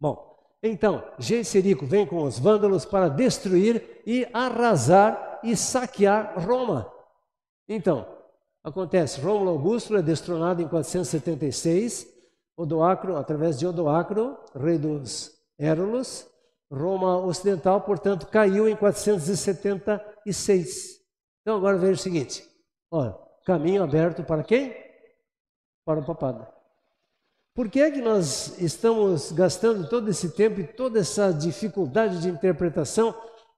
Bom, então, Genserico vem com os vândalos para destruir e arrasar e saquear Roma. Então, acontece, Rômulo Augusto é destronado em 476, Odoacro, através de Odoacro, rei dos Érulos, Roma Ocidental, portanto, caiu em 476. Então, agora veja o seguinte, olha, caminho aberto para quem? Para o papado. Por que é que nós estamos gastando todo esse tempo e toda essa dificuldade de interpretação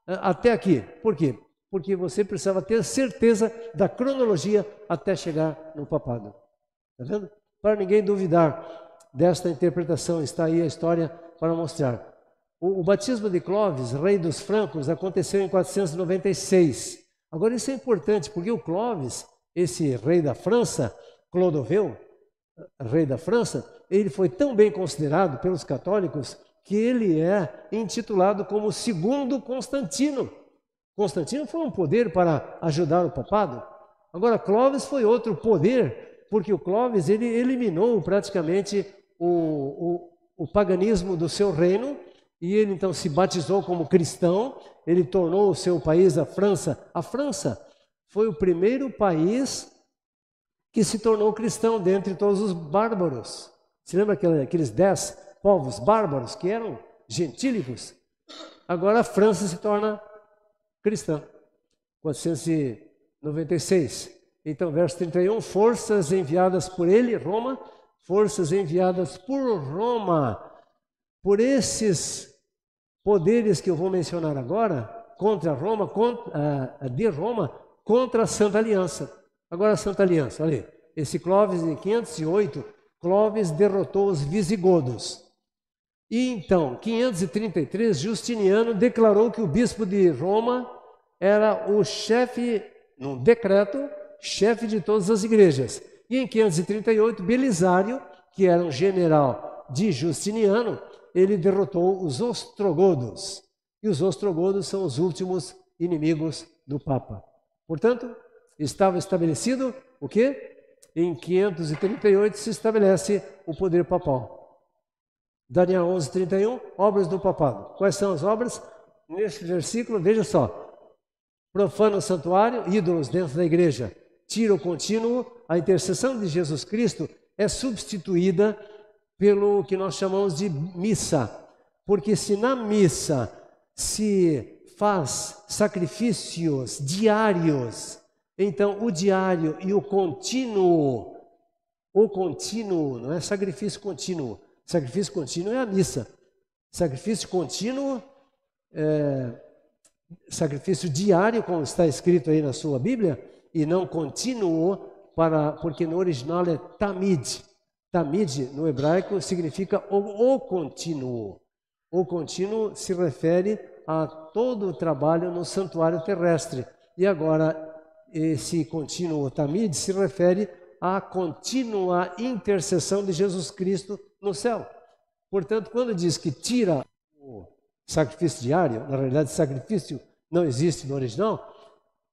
até aqui? Por quê? Porque você precisava ter certeza da cronologia até chegar no papado. Está vendo? Para ninguém duvidar desta interpretação, está aí a história para mostrar. O batismo de Clovis, rei dos francos, aconteceu em 496. Agora isso é importante, porque o Clovis, esse rei da França, Clodoveu, rei da França, ele foi tão bem considerado pelos católicos que ele é intitulado como segundo Constantino. Constantino foi um poder para ajudar o papado. Agora, Clovis foi outro poder, porque o Clovis ele eliminou praticamente o paganismo do seu reino, e ele então se batizou como cristão, ele tornou o seu país, a França. A França foi o primeiro país que se tornou cristão dentre todos os bárbaros. Se lembra aqueles 10 povos bárbaros que eram gentílicos? Agora a França se torna cristã. 496. Então, verso 31, forças enviadas por ele, Roma, forças enviadas por Roma, por esses poderes que eu vou mencionar agora, contra Roma, de Roma, contra a Santa Aliança. Agora a Santa Aliança, olha aí, esse Clovis em 508, Clovis derrotou os visigodos. E então, 533, Justiniano declarou que o bispo de Roma era o chefe, num decreto, chefe de todas as igrejas. E em 538, Belisário, que era um general de Justiniano, ele derrotou os ostrogodos. E os ostrogodos são os últimos inimigos do Papa. Portanto, estava estabelecido o quê? Em 538 se estabelece o poder papal. Daniel 11:31, obras do papado. Quais são as obras? Neste versículo, veja só. Profana o santuário, ídolos dentro da igreja. Tiro contínuo, a intercessão de Jesus Cristo é substituída pelo que nós chamamos de missa. Porque se na missa se faz sacrifícios diários, então o diário e o contínuo, não é sacrifício contínuo é a missa. Sacrifício contínuo, sacrifício diário, como está escrito aí na sua Bíblia, e não contínuo, porque no original é tamid. Tamid, no hebraico, significa o contínuo. O contínuo se refere a todo o trabalho no santuário terrestre. E agora, esse contínuo tamid se refere à contínua intercessão de Jesus Cristo no céu. Portanto, quando diz que tira o sacrifício diário, na realidade, sacrifício não existe no original.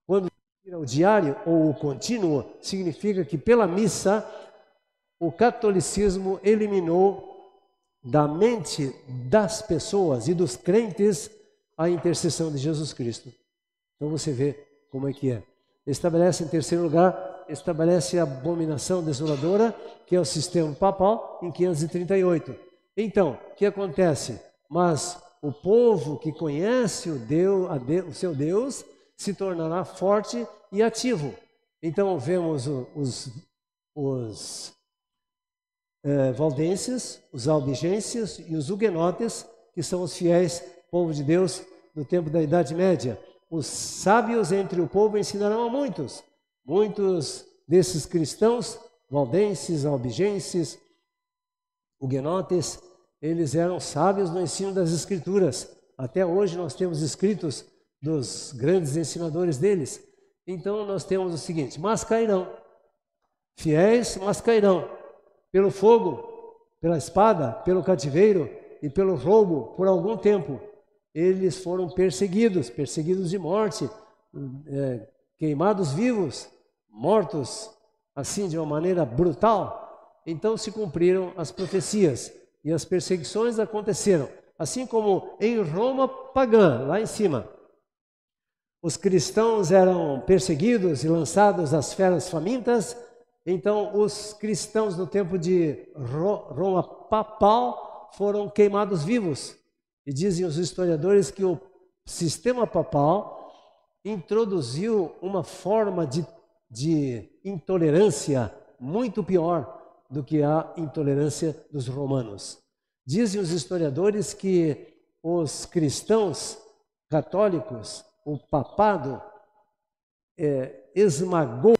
Quando tira o diário ou o contínuo, significa que pela missa o catolicismo eliminou da mente das pessoas e dos crentes a intercessão de Jesus Cristo. Então você vê como é que é. Estabelece, em terceiro lugar, estabelece a abominação desoladora, que é o sistema papal, em 538. Então, o que acontece? Mas o povo que conhece o seu Deus se tornará forte e ativo. Então vemos os valdenses, os albigenses e os huguenotes, que são os fiéis povo de Deus no tempo da Idade Média. Os sábios entre o povo ensinarão a muitos. Muitos desses cristãos, valdenses, albigenses, huguenotes, eles eram sábios no ensino das Escrituras. Até hoje nós temos escritos dos grandes ensinadores deles. Então nós temos o seguinte: mas cairão, fiéis, mas cairão, pelo fogo, pela espada, pelo cativeiro e pelo roubo por algum tempo. Eles foram perseguidos de morte, queimados vivos, mortos assim de uma maneira brutal. Então se cumpriram as profecias e as perseguições aconteceram, assim como em Roma pagã, lá em cima. Os cristãos eram perseguidos e lançados às feras famintas. Então os cristãos no tempo de Roma papal foram queimados vivos. E dizem os historiadores que o sistema papal introduziu uma forma de intolerância muito pior do que a intolerância dos romanos. Dizem os historiadores que os cristãos católicos, o papado, esmagou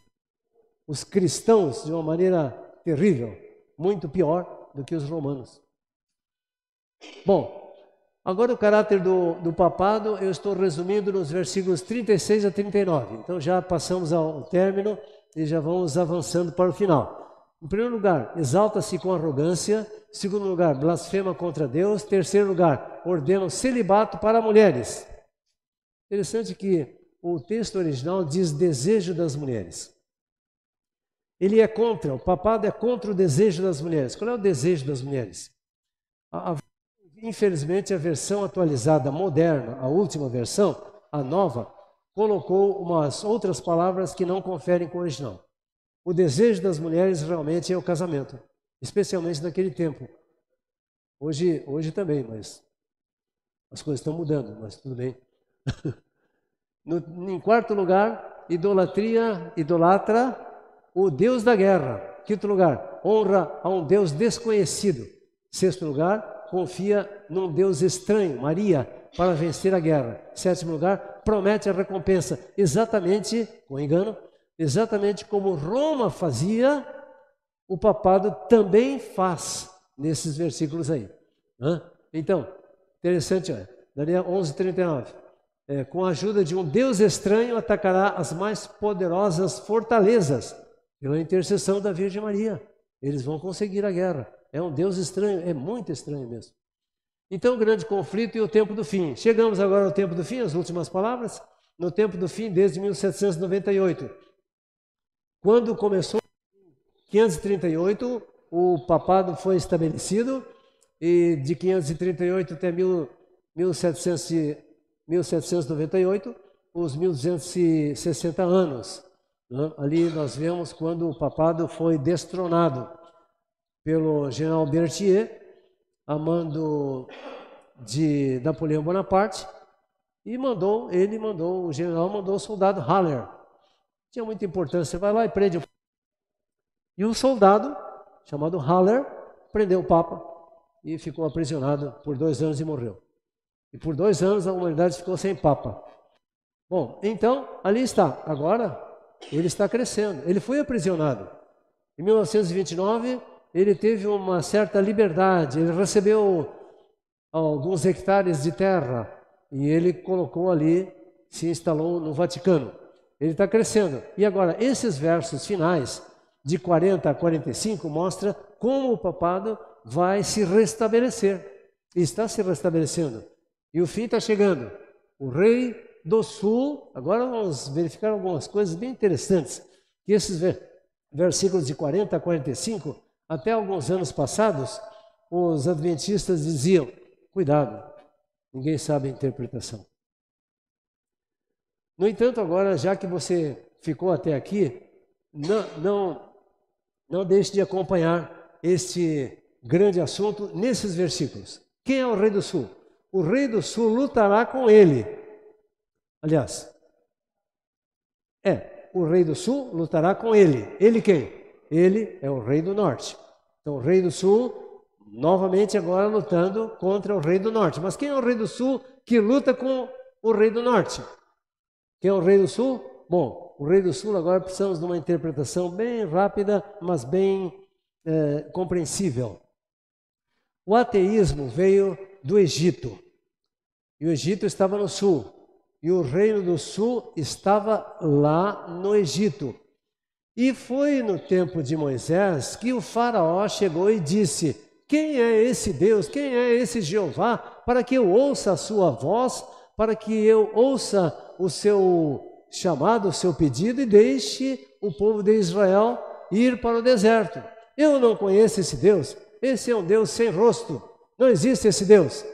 os cristãos de uma maneira terrível, muito pior do que os romanos. Bom, agora o caráter do papado eu estou resumindo nos versículos 36 a 39. Então já passamos ao término e já vamos avançando para o final. Em primeiro lugar, exalta-se com arrogância. Em segundo lugar, blasfema contra Deus. Em terceiro lugar, ordena o celibato para mulheres. Interessante que o texto original diz desejo das mulheres. Ele é contra, o papado é contra o desejo das mulheres. Qual é o desejo das mulheres? Infelizmente, a versão atualizada, moderna, a última versão, a nova, colocou umas outras palavras que não conferem com o original. O desejo das mulheres realmente é o casamento, especialmente naquele tempo. Hoje também, mas as coisas estão mudando, mas tudo bem. Em quarto lugar, idolatra o Deus da guerra. Quinto lugar, honra a um Deus desconhecido. Sexto lugar, confia num Deus estranho, Maria, para vencer a guerra. Sétimo lugar, promete a recompensa, exatamente, com engano, exatamente como Roma fazia, o papado também faz nesses versículos aí. Então, interessante, olha, Daniel 11:39. Com a ajuda de um Deus estranho, atacará as mais poderosas fortalezas, pela intercessão da Virgem Maria. Eles vão conseguir a guerra. É um Deus estranho, é muito estranho mesmo. Então, o grande conflito e o tempo do fim. Chegamos agora ao tempo do fim, as últimas palavras. No tempo do fim, desde 1798. Quando começou, em 538, o papado foi estabelecido, e de 538 até 1798, os 1260 anos. Ali nós vemos quando o papado foi destronado pelo general Berthier, a mando de Napoleão Bonaparte, e o general mandou o soldado Haller. Tinha muita importância, você vai lá e prende o... E um soldado, chamado Haller, prendeu o Papa e ficou aprisionado por 2 anos e morreu. E por 2 anos a humanidade ficou sem Papa. Bom, então, ali está. Agora, ele está crescendo. Ele foi aprisionado. Em 1929, ele teve uma certa liberdade. Ele recebeu alguns hectares de terra e ele colocou ali, se instalou no Vaticano. Ele está crescendo. E agora, esses versos finais, de 40 a 45, mostra como o papado vai se restabelecer. E está se restabelecendo. E o fim está chegando. O rei do sul, agora vamos verificar algumas coisas bem interessantes, que esses versículos de 40 a 45, até alguns anos passados, os adventistas diziam, cuidado, ninguém sabe a interpretação. No entanto, agora, já que você ficou até aqui, não deixe de acompanhar este grande assunto nesses versículos. Quem é o rei do sul? O rei do sul lutará com ele. Aliás, o rei do sul lutará com ele. Ele quem? Ele é o rei do norte. Então, o rei do sul, novamente agora lutando contra o rei do norte. Mas quem é o rei do sul que luta com o rei do norte? Quem é o rei do sul? Bom, o rei do sul agora precisamos de uma interpretação bem rápida, mas bem compreensível. O ateísmo veio do Egito. E o Egito estava no sul. e o Reino do Sul estava lá no Egito. E foi no tempo de Moisés que o faraó chegou e disse: quem é esse Deus, quem é esse Jeová, para que eu ouça a sua voz, para que eu ouça o seu chamado, o seu pedido e deixe o povo de Israel ir para o deserto. Eu não conheço esse Deus, esse é um Deus sem rosto, não existe esse Deus.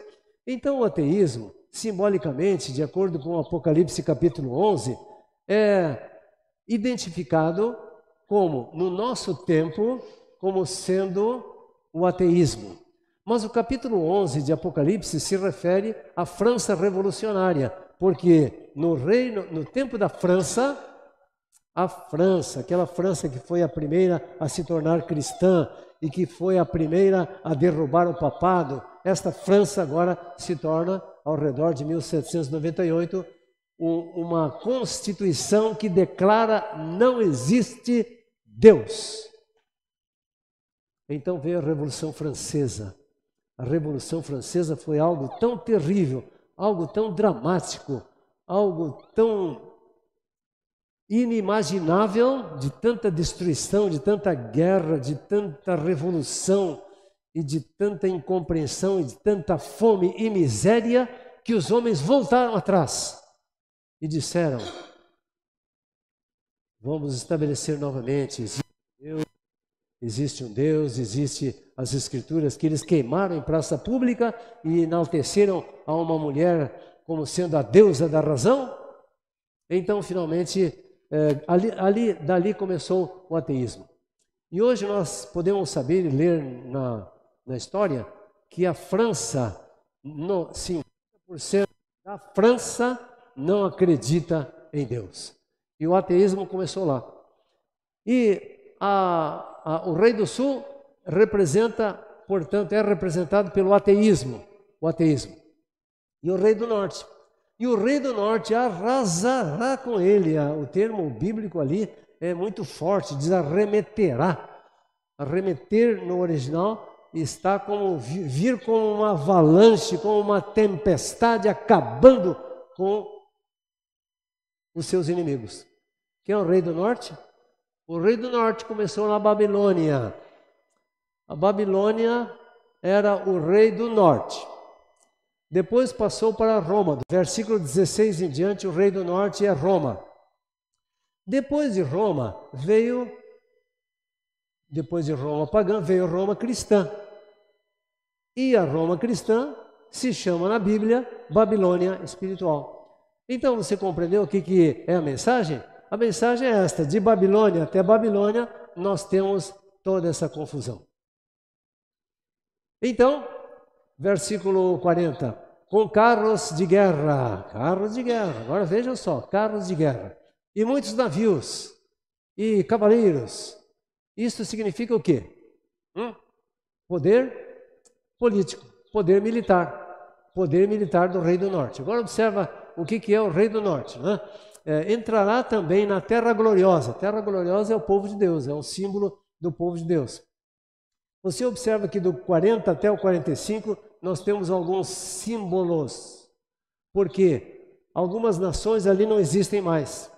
Então o ateísmo, simbolicamente, de acordo com o Apocalipse capítulo 11, é identificado como, no nosso tempo, como sendo o ateísmo. Mas o capítulo 11 de Apocalipse se refere à França revolucionária, porque no tempo da França, a França, aquela França que foi a primeira a se tornar cristã e que foi a primeira a derrubar o papado, esta França agora se torna, ao redor de 1798, uma constituição que declara: não existe Deus. Então veio a Revolução Francesa. A Revolução Francesa foi algo tão terrível, algo tão dramático, algo tão inimaginável, de tanta destruição, de tanta guerra, de tanta revolução e de tanta incompreensão e de tanta fome e miséria, que os homens voltaram atrás e disseram: vamos estabelecer novamente, existe um Deus, existe as Escrituras, que eles queimaram em praça pública e enalteceram a uma mulher como sendo a deusa da razão. Então, finalmente, dali começou o ateísmo. E hoje nós podemos saber e ler na história que a França, 50% da França não acredita em Deus. E o ateísmo começou lá. E o Rei do Sul representa, portanto, é representado pelo ateísmo, o ateísmo. E o Rei do Norte. E o Rei do Norte arrasará com ele. O termo bíblico ali é muito forte, diz arremeterá. Arremeter no original está como vir como uma avalanche, como uma tempestade acabando com os seus inimigos. Quem é o Rei do Norte? O Rei do Norte começou na Babilônia. A Babilônia era o Rei do Norte. Depois passou para Roma. Do versículo 16 em diante, o Rei do Norte é Roma. Depois de Roma pagã, veio Roma cristã. E a Roma cristã se chama na Bíblia Babilônia espiritual. Então você compreendeu o que é a mensagem? A mensagem é esta: de Babilônia até Babilônia nós temos toda essa confusão. Então, versículo 40, com carros de guerra, agora vejam só, carros de guerra, e muitos navios, e cavaleiros. Isso significa o quê? Poder político, poder militar do Rei do Norte. Agora observa o que é o Rei do Norte, né? Entrará também na Terra Gloriosa. Terra Gloriosa é o povo de Deus, é um símbolo do povo de Deus. Você observa que do 40 até o 45 nós temos alguns símbolos, porque algumas nações ali não existem mais.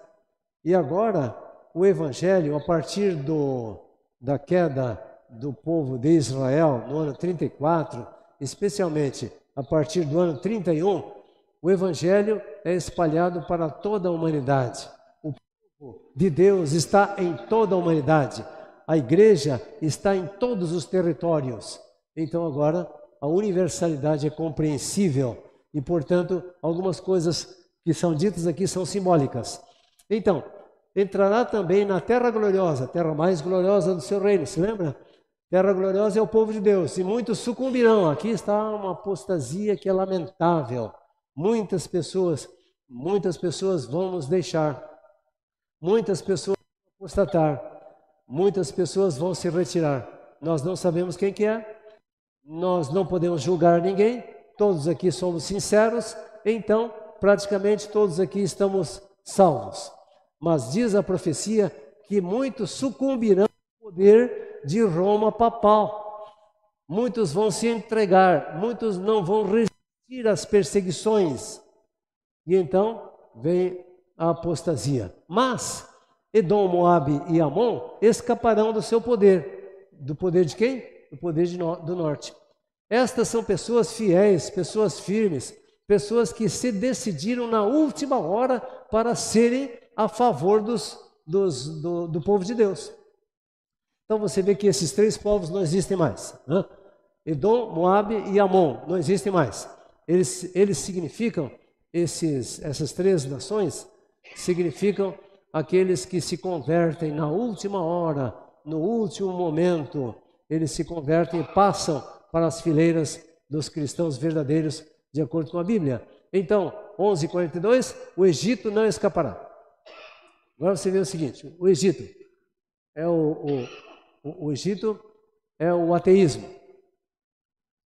E agora o Evangelho, a partir da queda do povo de Israel no ano 34, especialmente a partir do ano 31, o Evangelho é espalhado para toda a humanidade. O povo de Deus está em toda a humanidade. A igreja está em todos os territórios. Então agora a universalidade é compreensível e, portanto, algumas coisas que são ditas aqui são simbólicas. Então, entrará também na Terra Gloriosa, a terra mais gloriosa do seu reino, se lembra? Terra Gloriosa é o povo de Deus, e muitos sucumbirão. Aqui está uma apostasia que é lamentável. Muitas pessoas vão nos deixar, muitas pessoas vão apostatar, muitas pessoas vão se retirar. Nós não sabemos quem que é, nós não podemos julgar ninguém, todos aqui somos sinceros, então praticamente todos aqui estamos salvos. Mas diz a profecia que muitos sucumbirão ao poder de Roma papal. Muitos vão se entregar, muitos não vão resistir às perseguições. E então vem a apostasia. Mas Edom, Moabe e Amon escaparão do seu poder. Do poder de quem? Do poder do norte. Estas são pessoas fiéis, pessoas firmes, pessoas que se decidiram na última hora para serem a favor do povo de Deus. Então você vê que esses três povos não existem mais. Né? Edom, Moabe e Amon não existem mais. Eles significam, essas três nações, significam aqueles que se convertem na última hora, no último momento. Eles se convertem e passam para as fileiras dos cristãos verdadeiros, de acordo com a Bíblia. Então, 11:42, o Egito não escapará. Agora você vê o seguinte, o Egito é o Egito é o ateísmo.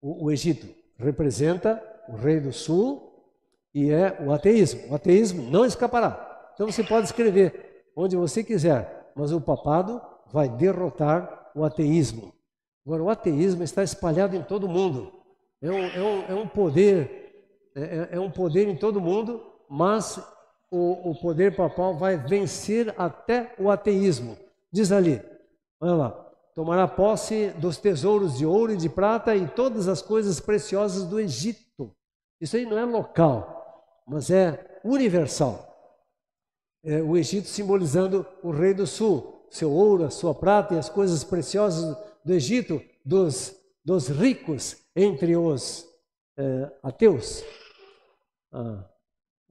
O Egito representa o rei do sul e é o ateísmo. O ateísmo não escapará. Então você pode escrever onde você quiser, mas o papado vai derrotar o ateísmo. Agora, o ateísmo está espalhado em todo o mundo. É um poder em todo o mundo, mas o poder papal vai vencer até o ateísmo. Diz ali, olha lá, tomará posse dos tesouros de ouro e de prata e todas as coisas preciosas do Egito. Isso aí não é local, mas é universal. O Egito simbolizando o rei do sul, seu ouro, a sua prata e as coisas preciosas do Egito, dos ricos entre os ateus.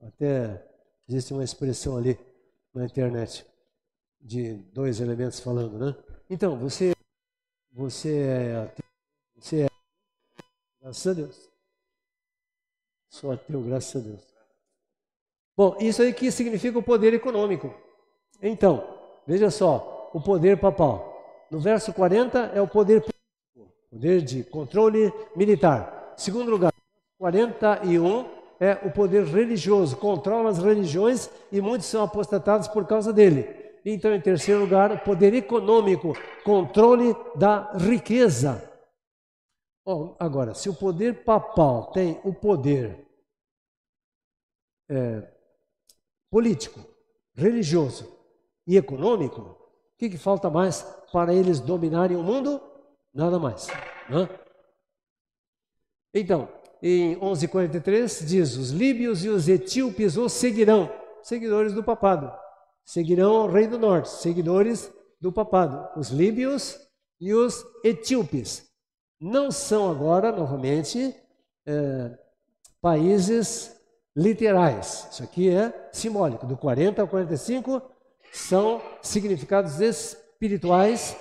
Até existe uma expressão ali na internet de dois elementos falando, né? Então, você é ateu, você é, graças a Deus. Sou ateu, graças a Deus. Bom, isso aí que significa o poder econômico. Então, veja só, o poder papal. No verso 40 é o poder político, poder de controle militar. Segundo lugar, 41 é o poder religioso, controla as religiões e muitos são apostatados por causa dele. Então, em terceiro lugar, o poder econômico, controle da riqueza. Bom, agora, se o poder papal tem o poder político, religioso e econômico, o que falta mais para eles dominarem o mundo? Nada mais. Né? Então, em 11:43 diz, os líbios e os etíopes o seguirão, seguidores do papado. Seguirão ao rei do norte, seguidores do papado. Os líbios e os etíopes não são agora, novamente, países literais. Isso aqui é simbólico. Do 40 ao 45 são significados espirituais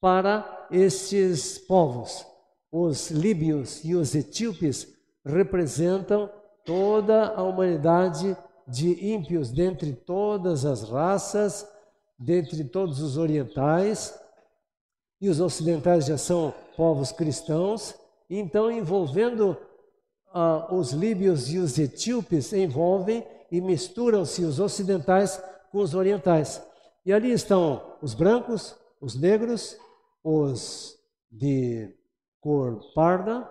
para estes povos. Os líbios e os etíopes representam toda a humanidade de ímpios, dentre todas as raças, dentre todos os orientais, e os ocidentais já são povos cristãos. Então, envolvendo os líbios e os etíopes, envolvem e misturam-se os ocidentais com os orientais. E ali estão os brancos, os negros, os de cor parda,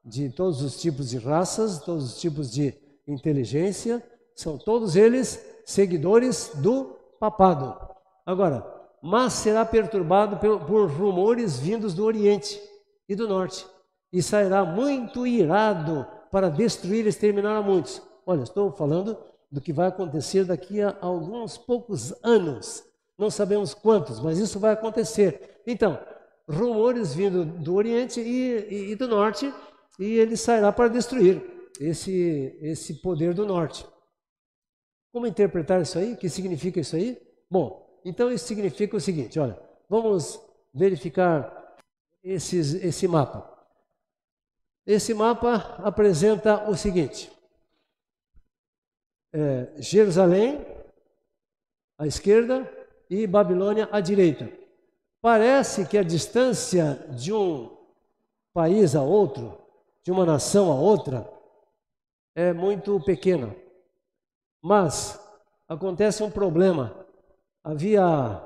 de todos os tipos de raças, todos os tipos de inteligência, são todos eles seguidores do papado. Agora, mas será perturbado por rumores vindos do Oriente e do Norte, e sairá muito irado para destruir e exterminar a muitos. Olha, estou falando do que vai acontecer daqui a alguns poucos anos, não sabemos quantos, mas isso vai acontecer. Então, rumores vindo do Oriente e do Norte, e ele sairá para destruir esse poder do Norte. Como interpretar isso aí? O que significa isso aí? Bom, então isso significa o seguinte, olha, vamos verificar esse mapa. Esse mapa apresenta o seguinte, Jerusalém à esquerda e Babilônia à direita. Parece que a distância de um país a outro, de uma nação a outra, é muito pequena. Mas acontece um problema. Havia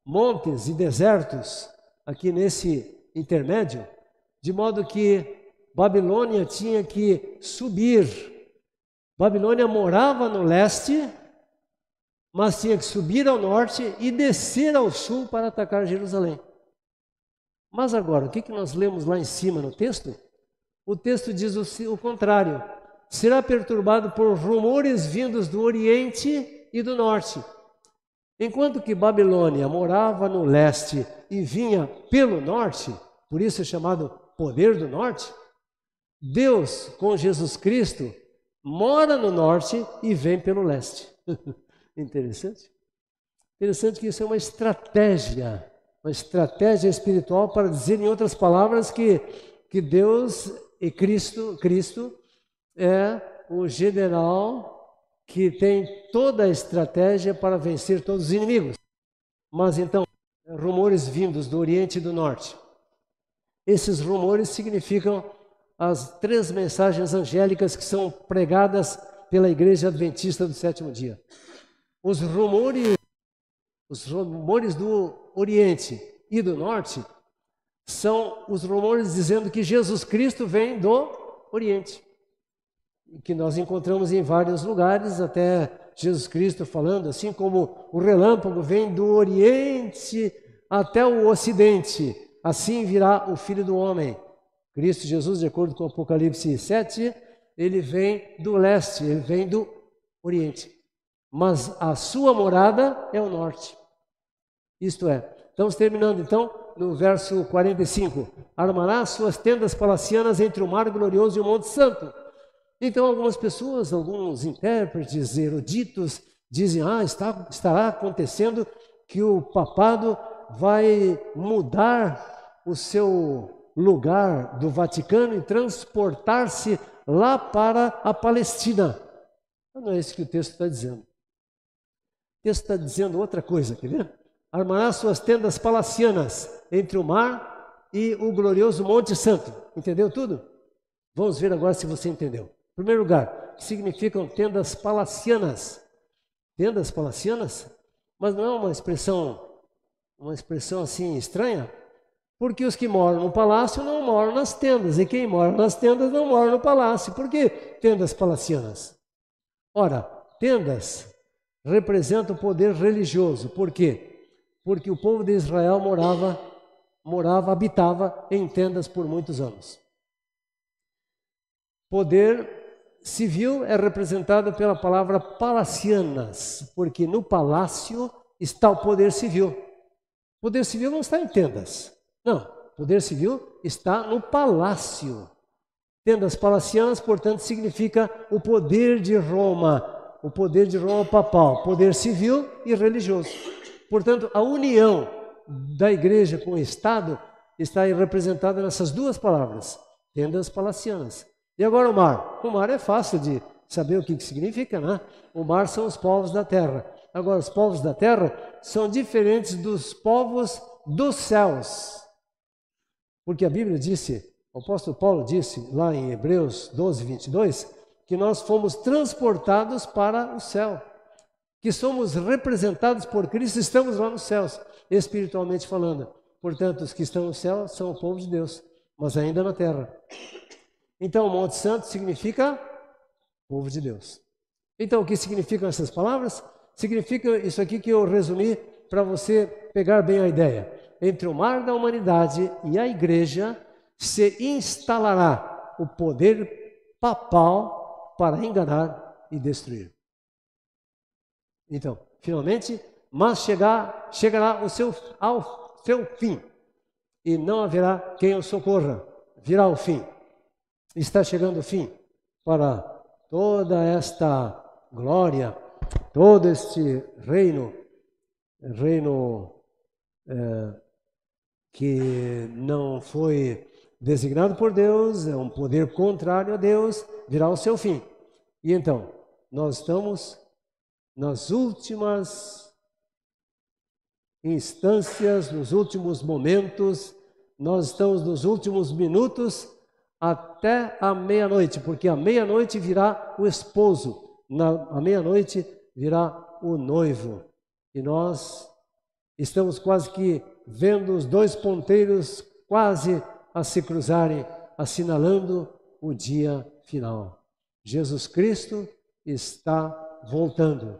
montes e desertos aqui nesse intermédio, de modo que Babilônia tinha que subir Babilônia morava no leste, mas tinha que subir ao norte e descer ao sul para atacar Jerusalém. Mas agora, o que nós lemos lá em cima no texto? O texto diz o contrário. Será perturbado por rumores vindos do Oriente e do Norte. Enquanto que Babilônia morava no leste e vinha pelo norte, por isso é chamado poder do norte, Deus, com Jesus Cristo, mora no norte e vem pelo leste. Interessante? Interessante que isso é uma estratégia espiritual para dizer, em outras palavras, que Deus e Cristo é o general que tem toda a estratégia para vencer todos os inimigos. Mas então, rumores vindos do Oriente e do Norte. Esses rumores significam as 3 mensagens angélicas que são pregadas pela Igreja Adventista do Sétimo Dia. Os rumores do Oriente e do Norte são os rumores dizendo que Jesus Cristo vem do Oriente, que nós encontramos em vários lugares, até Jesus Cristo falando, assim como o relâmpago vem do Oriente até o Ocidente, assim virá o Filho do Homem. Cristo Jesus, de acordo com Apocalipse 7, ele vem do leste, ele vem do Oriente, mas a sua morada é o norte. Isto é, estamos terminando então no verso 45. Armará suas tendas palacianas entre o mar glorioso e o Monte Santo. Então algumas pessoas, alguns intérpretes eruditos dizem, estará acontecendo que o papado vai mudar o seu lugar do Vaticano e transportar-se lá para a Palestina. Não é isso que o texto está dizendo. O texto está dizendo outra coisa, quer ver? Armará suas tendas palacianas entre o mar e o glorioso Monte Santo. Entendeu tudo? Vamos ver agora se você entendeu. Em primeiro lugar, que significam tendas palacianas? Tendas palacianas? Mas não é uma expressão assim estranha? Porque os que moram no palácio não moram nas tendas, e quem mora nas tendas não mora no palácio. Por que tendas palacianas? Ora, tendas representam o poder religioso. Por quê? Porque o povo de Israel habitava em tendas por muitos anos. Poder civil é representado pela palavra palacianas, porque no palácio está o poder civil. O poder civil não está em tendas. Não, o poder civil está no palácio. Tendas palacianas, portanto, significa o poder de Roma papal, poder civil e religioso. Portanto, a união da igreja com o Estado está aí representada nessas duas palavras, tendas palacianas. E agora o mar. O mar é fácil de saber o que significa, né? O mar são os povos da terra. Agora, os povos da terra são diferentes dos povos dos céus. Porque a Bíblia disse, o apóstolo Paulo disse lá em Hebreus 12, 22, que nós fomos transportados para o céu. Que somos representados por Cristo, estamos lá nos céus, espiritualmente falando. Portanto, os que estão no céu são o povo de Deus, mas ainda na terra. Então, o Monte Santo significa povo de Deus. Então, o que significam essas palavras? Significa isso aqui que eu resumi para você pegar bem a ideia. Entre o mar da humanidade e a igreja se instalará o poder papal para enganar e destruir. Então, finalmente, mas chegará ao seu fim e não haverá quem o socorra. Virá o fim. Está chegando o fim para toda esta glória, todo este reino que não foi designado por Deus, é um poder contrário a Deus, virá o seu fim. E então, nós estamos nas últimas instâncias, nos últimos momentos, nós estamos nos últimos minutos até a meia-noite, porque à meia-noite virá o esposo, à meia-noite virá o noivo. E nós estamos quase que vendo os dois ponteiros quase a se cruzarem, assinalando o dia final. Jesus Cristo está voltando.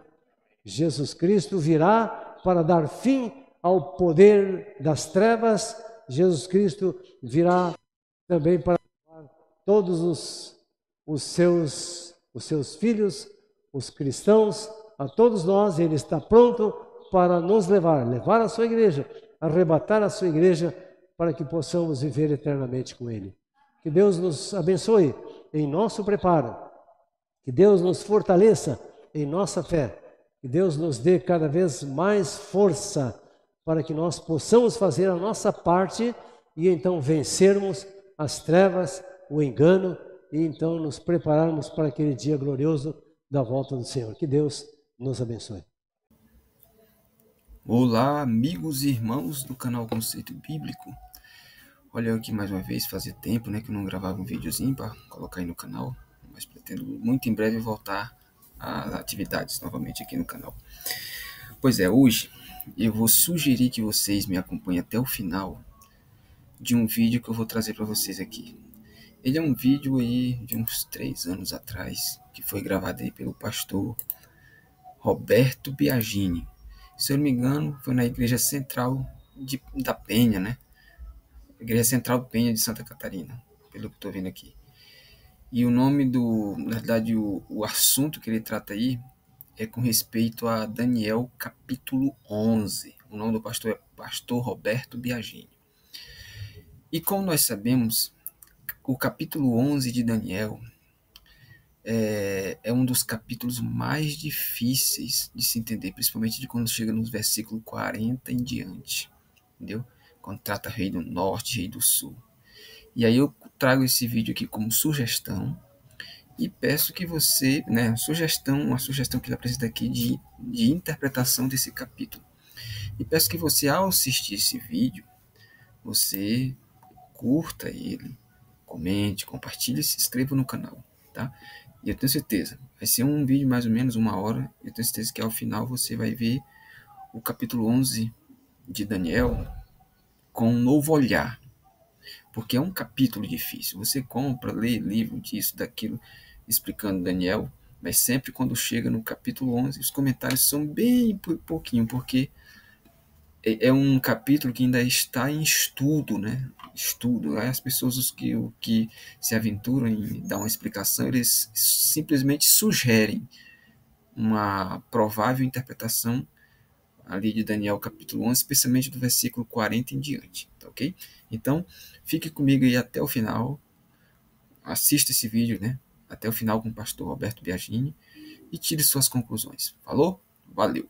Jesus Cristo virá para dar fim ao poder das trevas. Jesus Cristo virá também para todos os seus filhos, os cristãos, a todos nós. Ele está pronto para nos levar a sua igreja, arrebatar a sua igreja, para que possamos viver eternamente com Ele. Que Deus nos abençoe em nosso preparo, que Deus nos fortaleça em nossa fé, que Deus nos dê cada vez mais força para que nós possamos fazer a nossa parte e então vencermos as trevas, o engano, e então nos prepararmos para aquele dia glorioso da volta do Senhor. Que Deus nos abençoe.
Olá, amigos e irmãos do canal Conceito Bíblico. Olha eu aqui mais uma vez, fazia tempo, que eu não gravava um videozinho para colocar aí no canal, mas pretendo muito em breve voltar às atividades novamente aqui no canal. Pois é, hoje eu vou sugerir que vocês me acompanhem até o final de um vídeo que eu vou trazer para vocês aqui. Ele é um vídeo aí de uns 3 anos atrás, que foi gravado aí pelo pastor Roberto Biagini. Se eu não me engano, foi na Igreja Central da Penha, Igreja Central Penha de Santa Catarina, pelo que estou vendo aqui. E o nome na verdade, o assunto que ele trata aí é com respeito a Daniel capítulo 11. O nome do pastor é Pastor Roberto Biagini. E como nós sabemos, o capítulo 11 de Daniel é um dos capítulos mais difíceis de se entender, principalmente de quando chega nos versículos 40 em diante, entendeu? Quando trata rei do norte, rei do sul. E aí eu trago esse vídeo aqui como sugestão e peço que você, uma sugestão que ele apresenta aqui de interpretação desse capítulo. E peço que você, ao assistir esse vídeo, você curta ele, comente, compartilhe e se inscreva no canal, tá? E eu tenho certeza, vai ser um vídeo mais ou menos 1 hora, eu tenho certeza que ao final você vai ver o capítulo 11 de Daniel com um novo olhar, porque é um capítulo difícil. Você compra, lê livro disso, daquilo, explicando Daniel, mas sempre quando chega no capítulo 11, os comentários são bem pouquinho, porque é um capítulo que ainda está em estudo, Estudo. As pessoas que se aventuram em dar uma explicação, eles simplesmente sugerem uma provável interpretação ali de Daniel capítulo 11, especialmente do versículo 40 em diante, tá ok? Então, fique comigo aí até o final, assista esse vídeo, até o final com o pastor Roberto Biagini e tire suas conclusões. Falou? Valeu!